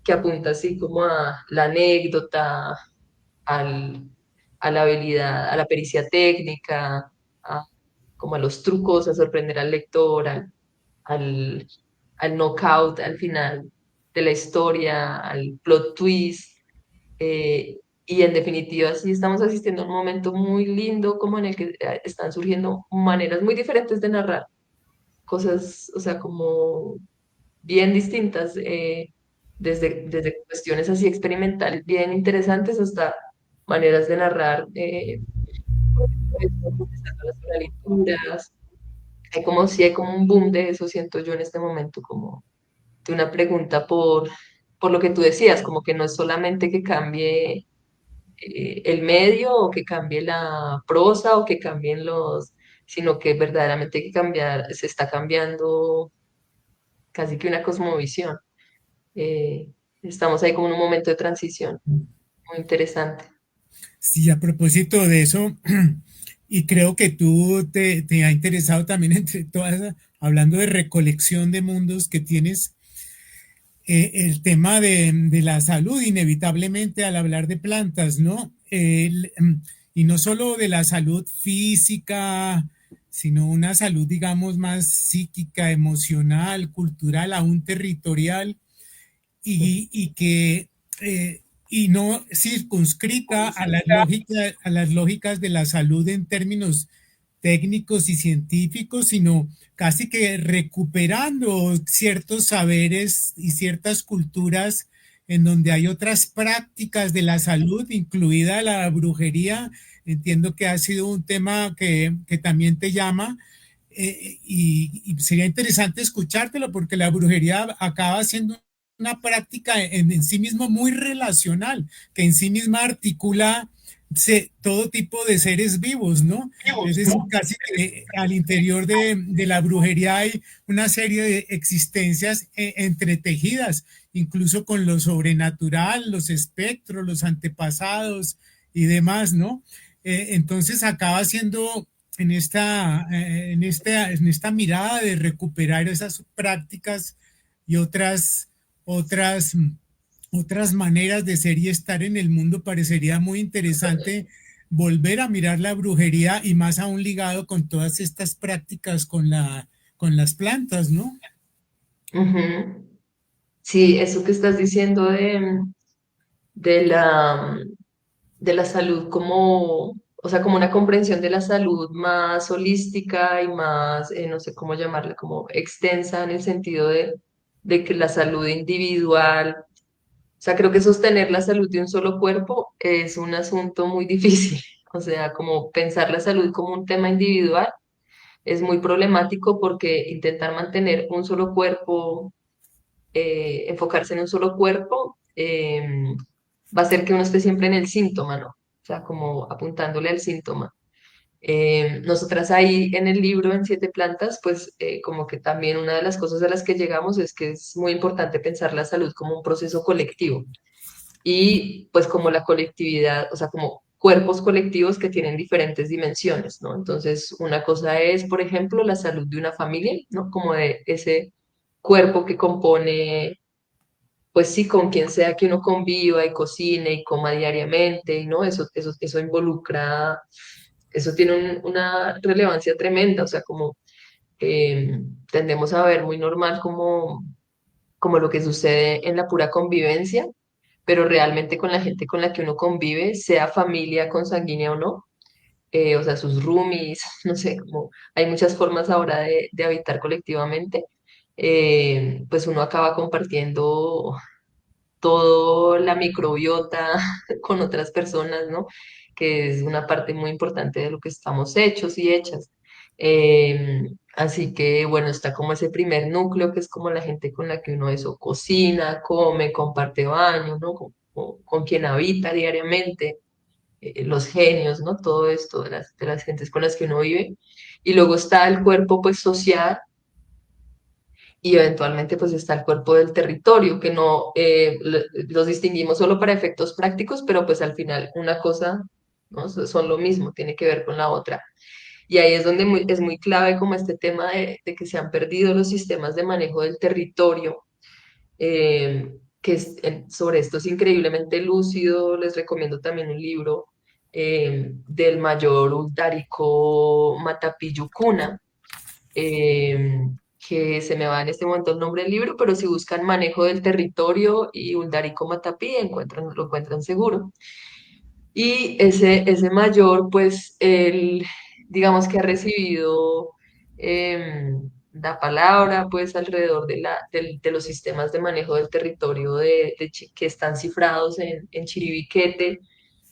que apunta así como a la anécdota, al, a la habilidad, a la pericia técnica, como a los trucos, a sorprender al lector, al, al knockout al final de la historia, al plot twist. Y en definitiva, sí estamos asistiendo a un momento muy lindo, como en el que están surgiendo maneras muy diferentes de narrar cosas, o sea, como bien distintas, desde cuestiones así experimentales bien interesantes hasta maneras de narrar, por ejemplo, utilizando las oralituras. Hay como si hay como un boom de eso, siento yo en este momento, como de una pregunta por lo que tú decías, como que no es solamente que cambie el medio o que cambie la prosa o que cambien sino que verdaderamente hay que cambiar, se está cambiando casi que una cosmovisión. Eh, Estamos ahí como en un momento de transición muy interesante. Sí, a propósito de eso, y creo que tú te ha interesado también entre todas, hablando de recolección de mundos que tienes, el tema de la salud, inevitablemente al hablar de plantas, ¿no? Y no solo de la salud física, sino una salud, digamos, más psíquica, emocional, cultural, aún territorial, y que y no circunscrita a las lógicas de la salud en términos técnicos y científicos, sino casi que recuperando ciertos saberes y ciertas culturas en donde hay otras prácticas de la salud, incluida la brujería. Entiendo que ha sido un tema que también te llama, y sería interesante escuchártelo porque la brujería acaba siendo una práctica en sí mismo muy relacional, que en sí misma articula todo tipo de seres vivos, ¿no? Es decir, casi que al interior de la brujería hay una serie de existencias entretejidas, incluso con lo sobrenatural, los espectros, los antepasados y demás, ¿no? Entonces acaba siendo en esta mirada de recuperar esas prácticas y otras, otras maneras de ser y estar en el mundo, parecería muy interesante volver a mirar la brujería y más aún ligado con todas estas prácticas con las plantas, ¿no? Ujú. Sí, eso que estás diciendo de de la salud como, o sea, como una comprensión de la salud más holística y más, no sé cómo llamarla, como extensa en el sentido de que la salud individual, o sea, creo que sostener la salud de un solo cuerpo es un asunto muy difícil. O sea, como pensar la salud como un tema individual es muy problemático porque intentar mantener un solo cuerpo, enfocarse en un solo cuerpo, va a hacer que uno esté siempre en el síntoma, ¿no? O sea, como apuntándole al síntoma. Nosotras ahí en el libro, en Siete Plantas, pues como que también una de las cosas a las que llegamos es que es muy importante pensar la salud como un proceso colectivo y pues como la colectividad, o sea, como cuerpos colectivos que tienen diferentes dimensiones, ¿no? Entonces, una cosa es, por ejemplo, la salud de una familia, ¿no? Como de ese cuerpo que compone, pues sí, con quien sea que uno conviva y cocine y coma diariamente, y ¿no? Eso involucra, eso tiene una relevancia tremenda, o sea, como tendemos a ver muy normal como lo que sucede en la pura convivencia, pero realmente con la gente con la que uno convive, sea familia consanguínea o no, o sea, sus roomies, no sé, como hay muchas formas ahora de habitar colectivamente, pues uno acaba compartiendo toda la microbiota con otras personas, ¿no? Que es una parte muy importante de lo que estamos hechos y hechas. Así que, bueno, está como ese primer núcleo, que es como la gente con la que uno eso cocina, come, comparte baño, ¿no? Con quien habita diariamente, los genios, ¿no? Todo esto de las gentes con las que uno vive. Y luego está el cuerpo, pues, social y eventualmente pues está el cuerpo del territorio, que no los distinguimos solo para efectos prácticos, pero pues al final una cosa, ¿no? Son lo mismo, tiene que ver con la otra. Y ahí es donde es muy clave como este tema de que se han perdido los sistemas de manejo del territorio, sobre esto es increíblemente lúcido, les recomiendo también un libro del mayor Uldarico Matapillucuna, eh, que se me va en este momento el nombre del libro, pero si buscan manejo del territorio y Uldarico Matapí, lo encuentran seguro. Y ese mayor, pues, él, digamos que ha recibido la palabra, pues, alrededor de los sistemas de manejo del territorio que están cifrados en Chiribiquete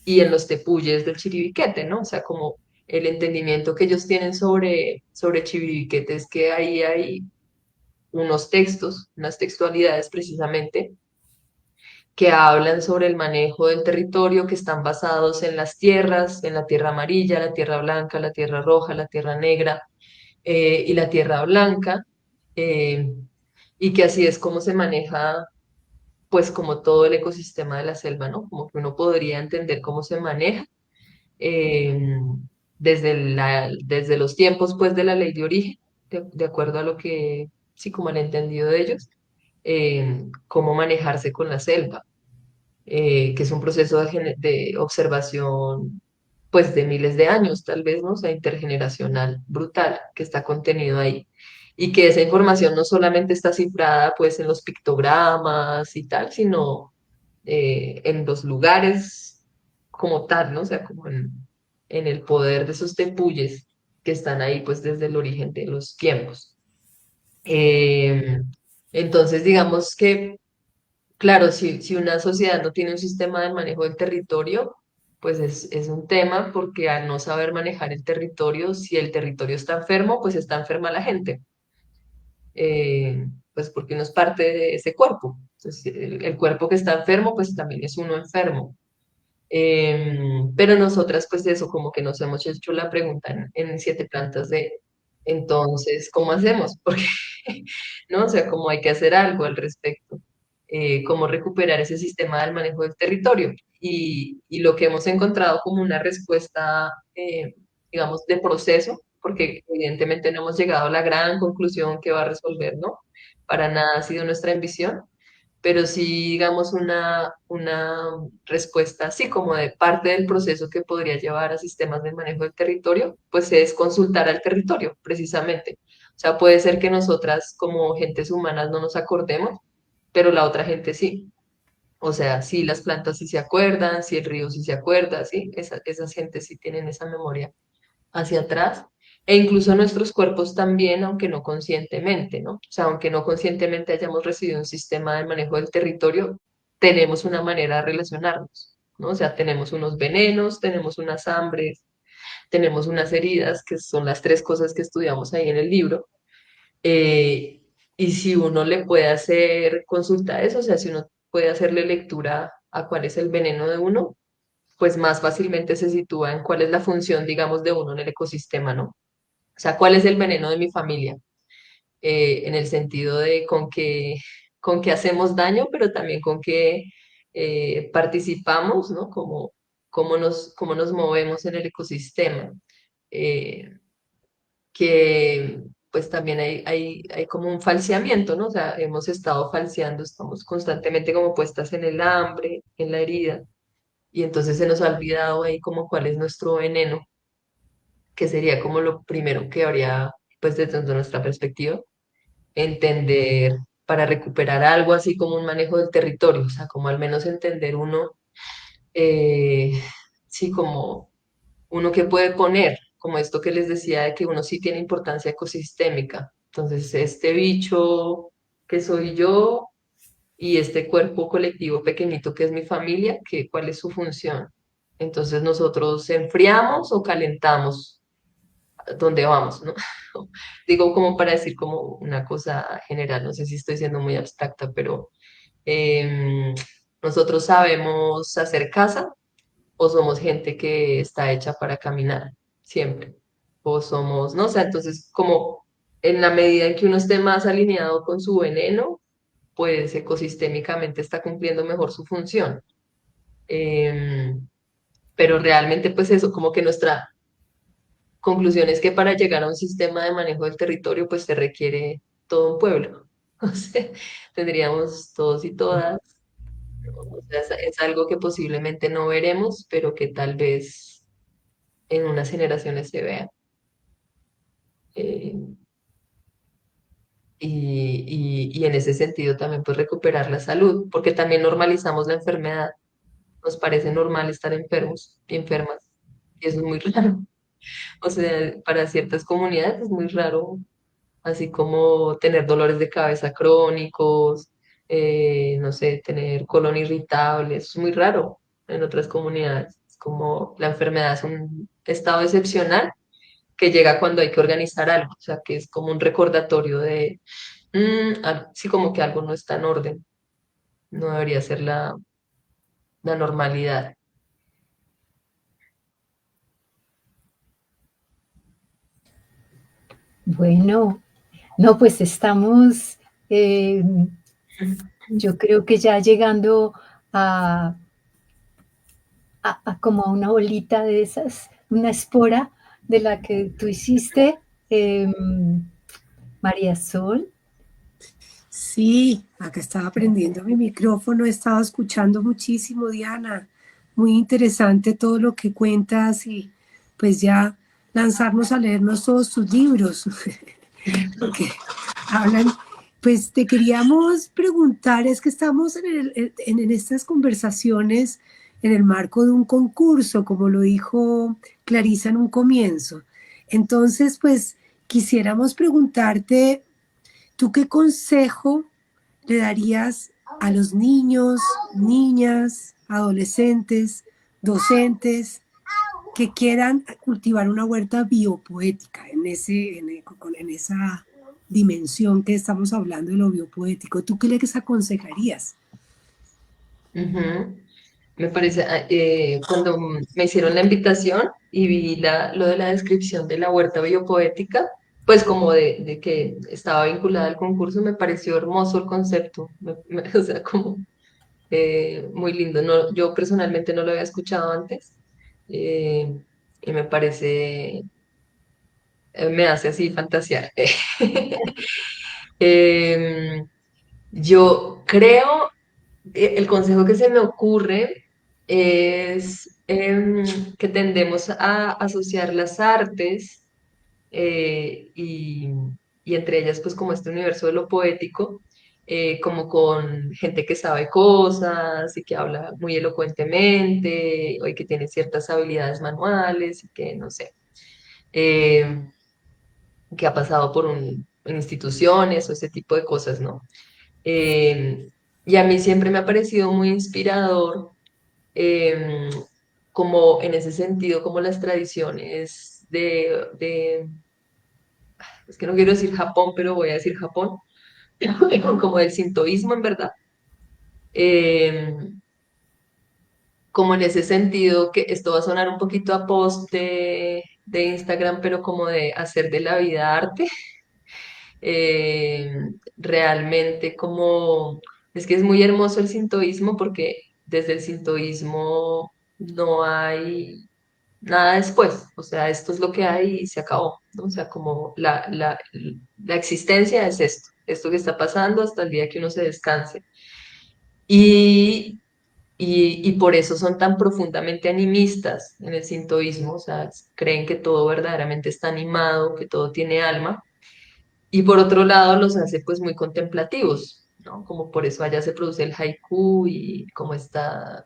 y en los tepuyes del Chiribiquete, ¿no? O sea, como el entendimiento que ellos tienen sobre Chiribiquete es que ahí hay unos textos, unas textualidades precisamente, que hablan sobre el manejo del territorio, que están basados en las tierras, en la tierra amarilla, la tierra blanca, la tierra roja, la tierra negra y la tierra blanca, eh, y que así es como se maneja, pues como todo el ecosistema de la selva, ¿no? Como que uno podría entender cómo se maneja eh, desde los tiempos, pues, de la ley de origen, de acuerdo a lo que, sí, como han entendido de ellos, cómo manejarse con la selva, que es un proceso de observación, pues, de miles de años, tal vez, ¿no? O sea, intergeneracional, brutal, que está contenido ahí. Y que esa información no solamente está cifrada, pues, en los pictogramas y tal, sino en los lugares como tal, ¿no? O sea, como en el poder de esos tepuyes que están ahí, pues, desde el origen de los tiempos. Eh, entonces, digamos que claro, si una sociedad no tiene un sistema de manejo del territorio, pues es un tema porque al no saber manejar el territorio, si el territorio está enfermo, pues está enferma la gente, pues porque uno es parte de ese cuerpo. Entonces, el cuerpo que está enfermo, pues también es uno enfermo. Pero nosotras, pues eso, como que nos hemos hecho la pregunta en Siete Plantas de, entonces, ¿cómo hacemos? Porque, ¿no? O sea, cómo hay que hacer algo al respecto, cómo recuperar ese sistema del manejo del territorio. Y lo que hemos encontrado como una respuesta, digamos, de proceso, porque evidentemente no hemos llegado a la gran conclusión que va a resolver, ¿no? Para nada ha sido nuestra ambición, pero sí, digamos, una respuesta así como de parte del proceso que podría llevar a sistemas de manejo del territorio, pues es consultar al territorio, precisamente. O sea, puede ser que nosotras como gentes humanas no nos acordemos, pero la otra gente sí. O sea, sí, las plantas sí se acuerdan, sí el río sí se acuerda, sí, esas gentes sí tienen esa memoria hacia atrás, e incluso nuestros cuerpos también, aunque no conscientemente, ¿no? O sea, aunque no conscientemente hayamos recibido un sistema de manejo del territorio, tenemos una manera de relacionarnos, ¿no? O sea, tenemos unos venenos, tenemos unas hambres, tenemos unas heridas, que son las tres cosas que estudiamos ahí en el libro. eh, y si uno le puede hacer consulta a eso, o sea, si uno puede hacerle lectura a cuál es el veneno de uno, pues más fácilmente se sitúa en cuál es la función, digamos, de uno en el ecosistema, ¿no? O sea, cuál es el veneno de mi familia, en el sentido de con que hacemos daño, pero también con que participamos, ¿no? Como, cómo nos movemos en el ecosistema. Eh, que pues también hay como un falseamiento, ¿no? O sea, hemos estado falseando, estamos constantemente como puestas en el hambre, en la herida, y entonces se nos ha olvidado ahí como cuál es nuestro veneno, que sería como lo primero que habría, pues desde nuestra perspectiva, entender para recuperar algo así como un manejo del territorio, o sea, como al menos entender uno, eh, sí, como uno que puede poner, como esto que les decía de que uno sí tiene importancia ecosistémica. Entonces, este bicho que soy yo y este cuerpo colectivo pequeñito que es mi familia, ¿cuál es su función? Entonces, nosotros enfriamos o calentamos dónde vamos, ¿no? Digo como para decir como una cosa general, no sé si estoy siendo muy abstracta, pero em, nosotros sabemos hacer casa o somos gente que está hecha para caminar siempre, o somos, ¿no? O sea, entonces como en la medida en que uno esté más alineado con su veneno, pues ecosistémicamente está cumpliendo mejor su función. Em, pero realmente pues eso, como que nuestra conclusión es que para llegar a un sistema de manejo del territorio, pues se requiere todo un pueblo. O sea, tendríamos todos y todas. O sea, es algo que posiblemente no veremos, pero que tal vez en unas generaciones se vea. Eh, y en ese sentido también pues recuperar la salud, porque también normalizamos la enfermedad. Nos parece normal estar enfermos y enfermas. Y eso es muy raro. O sea, para ciertas comunidades es muy raro, así como tener dolores de cabeza crónicos, no sé, tener colon irritable, eso es muy raro en otras comunidades. Es como la enfermedad es un estado excepcional que llega cuando hay que organizar algo, o sea, que es como un recordatorio de, sí, como que algo no está en orden. no debería ser la normalidad. Bueno, no, pues estamos, eh, yo creo que ya llegando a, a como a una bolita de esas, una espora de la que tú hiciste, eh, María Sol. Sí, acá estaba prendiendo mi micrófono, he estado escuchando muchísimo, Diana. Muy interesante todo lo que cuentas y pues ya lanzarnos a leernos todos tus libros, porque hablan, pues te queríamos preguntar, es que estamos en estas conversaciones en el marco de un concurso, como lo dijo Clarisa en un comienzo. Entonces, pues quisiéramos preguntarte, ¿tú qué consejo le darías a los niños, niñas, adolescentes, docentes que quieran cultivar una huerta biopoética en esa dimensión que estamos hablando de lo biopoético? ¿Tú qué les aconsejarías? Ujú. Me parece, cuando me hicieron la invitación y vi lo de la descripción de la huerta biopoética, pues como de que estaba vinculada al concurso, me pareció hermoso el concepto, o sea, como muy lindo. No, yo personalmente no lo había escuchado antes eh, y me parece, me hace así fantasear. Em, yo creo, el consejo que se me ocurre es que tendemos a asociar las artes y entre ellas pues como este universo de lo poético, como con gente que sabe cosas y que habla muy elocuentemente o y que tiene ciertas habilidades manuales y que no sé, eh, que ha pasado por en instituciones o ese tipo de cosas, ¿no? Eh, y a mí siempre me ha parecido muy inspirador, eh, como en ese sentido, como las tradiciones es que no quiero decir Japón, pero voy a decir Japón, como del sintoísmo en verdad. Eh, Como en ese sentido, que esto va a sonar un poquito a post de Instagram, pero como de hacer de la vida arte. eh, Realmente como, es que es muy hermoso el sintoísmo porque desde el sintoísmo no hay nada después, o sea, esto es lo que hay y se acabó, ¿no? O sea, como la existencia es esto que está pasando hasta el día que uno se descanse. Y, y por eso son tan profundamente animistas en el sintoísmo, o sea, creen que todo verdaderamente está animado, que todo tiene alma. Y por otro lado los hace pues muy contemplativos, ¿no? Como por eso allá se produce el haiku y como esta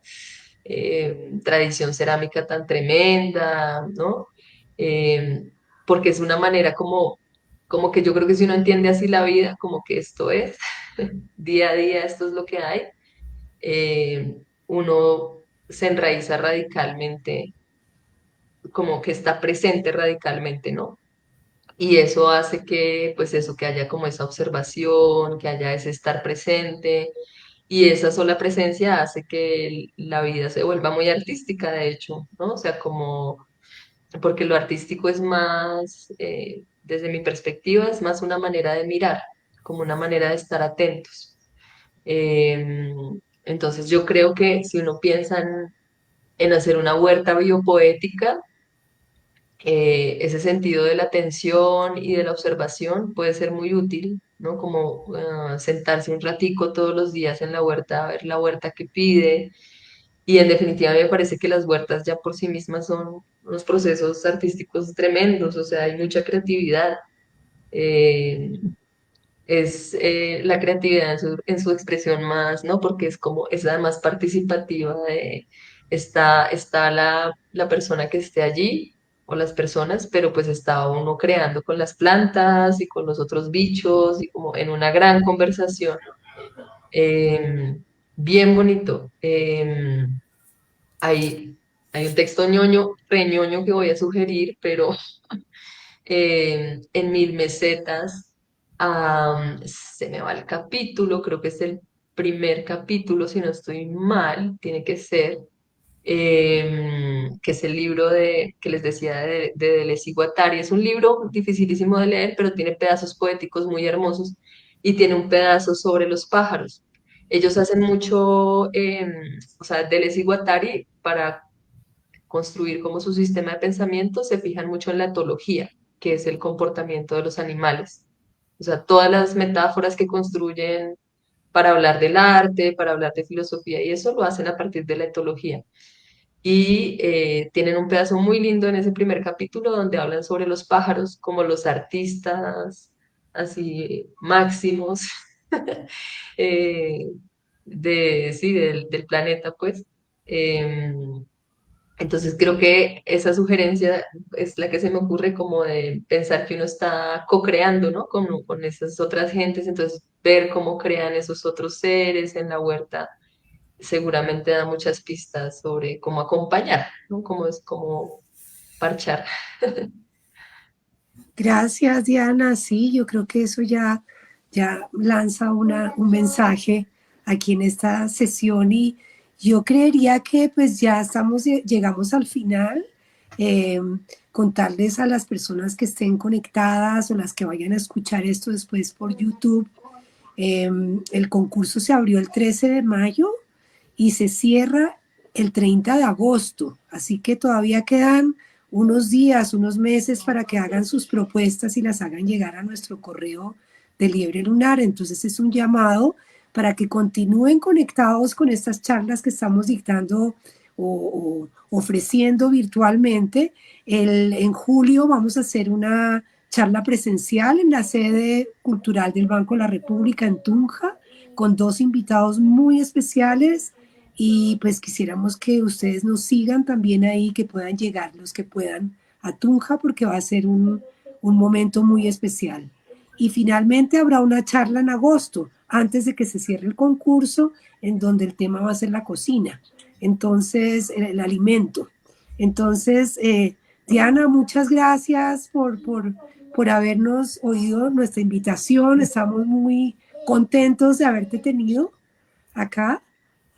tradición cerámica tan tremenda, ¿no? Eh, Porque es una manera como que yo creo que si uno entiende así la vida, como que esto es, día a día esto es lo que hay, uno se enraiza radicalmente, como que está presente radicalmente, ¿no? Y eso hace que, pues eso, que haya como esa observación, que haya ese estar presente, y esa sola presencia hace que la vida se vuelva muy artística, de hecho, ¿no? O sea, como, porque lo artístico es más, desde mi perspectiva, es más una manera de mirar, como una manera de estar atentos. Eh, entonces yo creo que si uno piensa en hacer una huerta biopoética, ese sentido de la atención y de la observación puede ser muy útil, ¿no? Como sentarse un ratico todos los días en la huerta, a ver la huerta que pide. Y en definitiva me parece que las huertas ya por sí mismas son unos procesos artísticos tremendos, o sea, hay mucha creatividad. eh, es la creatividad en su expresión más, ¿no? Porque es como, es además participativa de, está la persona que esté allí o las personas, pero pues está uno creando con las plantas y con los otros bichos y como en una gran conversación. eh, Bien bonito. Hay, hay un texto ñoño, reñoño que voy a sugerir, pero en Mil Mesetas, se me va el capítulo, creo que es el primer capítulo, si no estoy mal, tiene que ser, que es el libro que les decía de Deleuze y Guattari. Es un libro dificilísimo de leer, pero tiene pedazos poéticos muy hermosos y tiene un pedazo sobre los pájaros. Ellos hacen mucho, o sea, Deleuze y Guattari, para construir como su sistema de pensamiento, se fijan mucho en la etología, que es el comportamiento de los animales. O sea, todas las metáforas que construyen para hablar del arte, para hablar de filosofía, y eso lo hacen a partir de la etología. Y tienen un pedazo muy lindo en ese primer capítulo donde hablan sobre los pájaros como los artistas así máximos eh, sí, del planeta, pues. Entonces creo que esa sugerencia es la que se me ocurre, como de pensar que uno está co-creando, ¿no? Con esas otras gentes, entonces ver cómo crean esos otros seres en la huerta seguramente da muchas pistas sobre cómo acompañar, ¿no? Cómo parchar. Gracias, Diana. Sí, yo creo que eso ya lanza un mensaje aquí en esta sesión y yo creería que pues ya llegamos al final. Eh, Contarles a las personas que estén conectadas o las que vayan a escuchar esto después por YouTube. El concurso se abrió el 13 de mayo y se cierra el 30 de agosto, así que todavía quedan unos días, unos meses para que hagan sus propuestas y las hagan llegar a nuestro correo de Liebre Lunar. Entonces es un llamado para que continúen conectados con estas charlas que estamos dictando o ofreciendo virtualmente. En julio vamos a hacer una charla presencial en la sede cultural del Banco de la República en Tunja, con 2 invitados muy especiales, y pues quisiéramos que ustedes nos sigan también ahí, que puedan llegar los que puedan a Tunja, porque va a ser un momento muy especial. Y finalmente habrá una charla en agosto, antes de que se cierre el concurso, en donde el tema va a ser la cocina, entonces el alimento. Entonces, Diana, muchas gracias por habernos oído nuestra invitación. Estamos muy contentos de haberte tenido acá.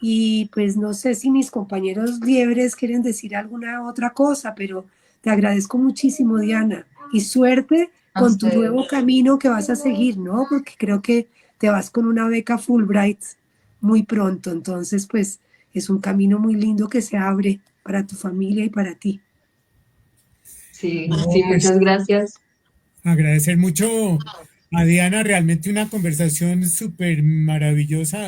Y pues no sé si mis compañeros liebres quieren decir alguna otra cosa, pero te agradezco muchísimo, Diana. Y suerte A con tu nuevo ustedes. camino que vas a seguir, ¿no? Porque creo que te vas con una beca Fulbright muy pronto. Entonces, pues es un camino muy lindo que se abre para tu familia y para ti. Sí, No, sí, pues muchas gracias. agradecer mucho a Diana, realmente una conversación súper maravillosa,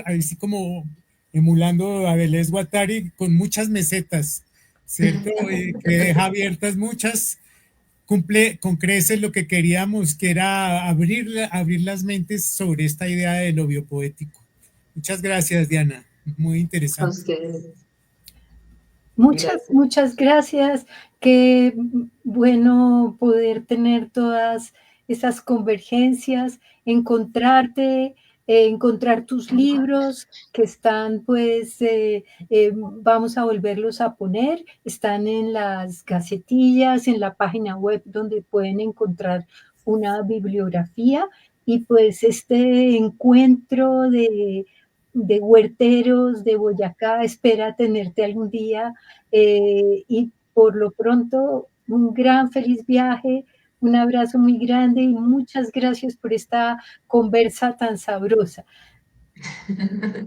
ahí sí como emulando a Deleuze Guattari con muchas mesetas, ¿cierto? Que deja abiertas muchas, cumple con creces lo que queríamos, que era abrir las mentes sobre esta idea de lo biopoético. Muchas gracias, Diana, muy A interesante. ustedes. Muchas, Gracias. muchas gracias. Qué bueno poder tener todas esas convergencias, encontrarte, encontrar tus libros que están, pues, vamos a volverlos a poner, están en las gacetillas, en la página web donde pueden encontrar una bibliografía y pues este encuentro de huerteros de Boyacá espera tenerte algún día y por lo pronto un gran feliz viaje, un abrazo muy grande y muchas gracias por esta conversa tan sabrosa.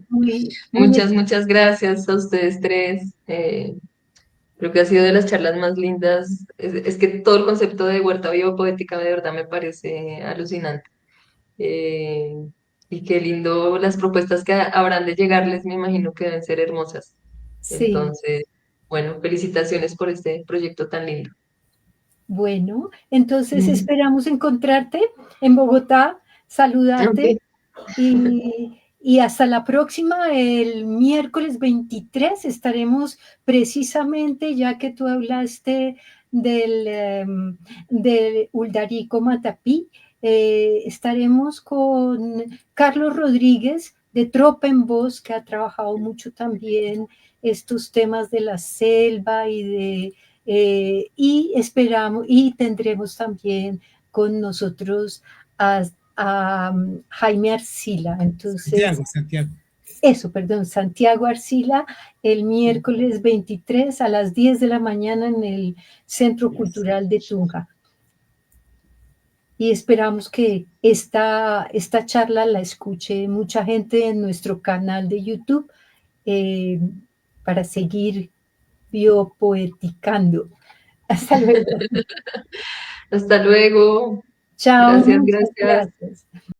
Muy, muy Muchas gracias a ustedes tres. Creo que ha sido de las charlas más lindas. Es que todo el concepto de huerta biopoética de verdad me parece alucinante. Eh, y qué lindo las propuestas que habrán de llegarles, me imagino que deben ser hermosas. sí. Entonces, bueno, felicitaciones por este proyecto tan lindo. Bueno, entonces Mm. esperamos encontrarte en Bogotá, saludarte Ok. y hasta la próxima. El miércoles 23 estaremos precisamente, ya que tú hablaste del Uldarico Matapí, estaremos con Carlos Rodríguez de Tropa en Voz, que ha trabajado mucho también estos temas de la selva y esperamos y tendremos también con nosotros a a Jaime Arcila. Entonces, Santiago. Eso, perdón, Santiago Arcila, el miércoles 23 a las 10 de la mañana en el Centro Cultural de Tunja. Y esperamos que esta charla la escuche mucha gente en nuestro canal de YouTube para seguir biopoeticando. Hasta luego. Hasta luego. Chao. Gracias, Muchas gracias. gracias.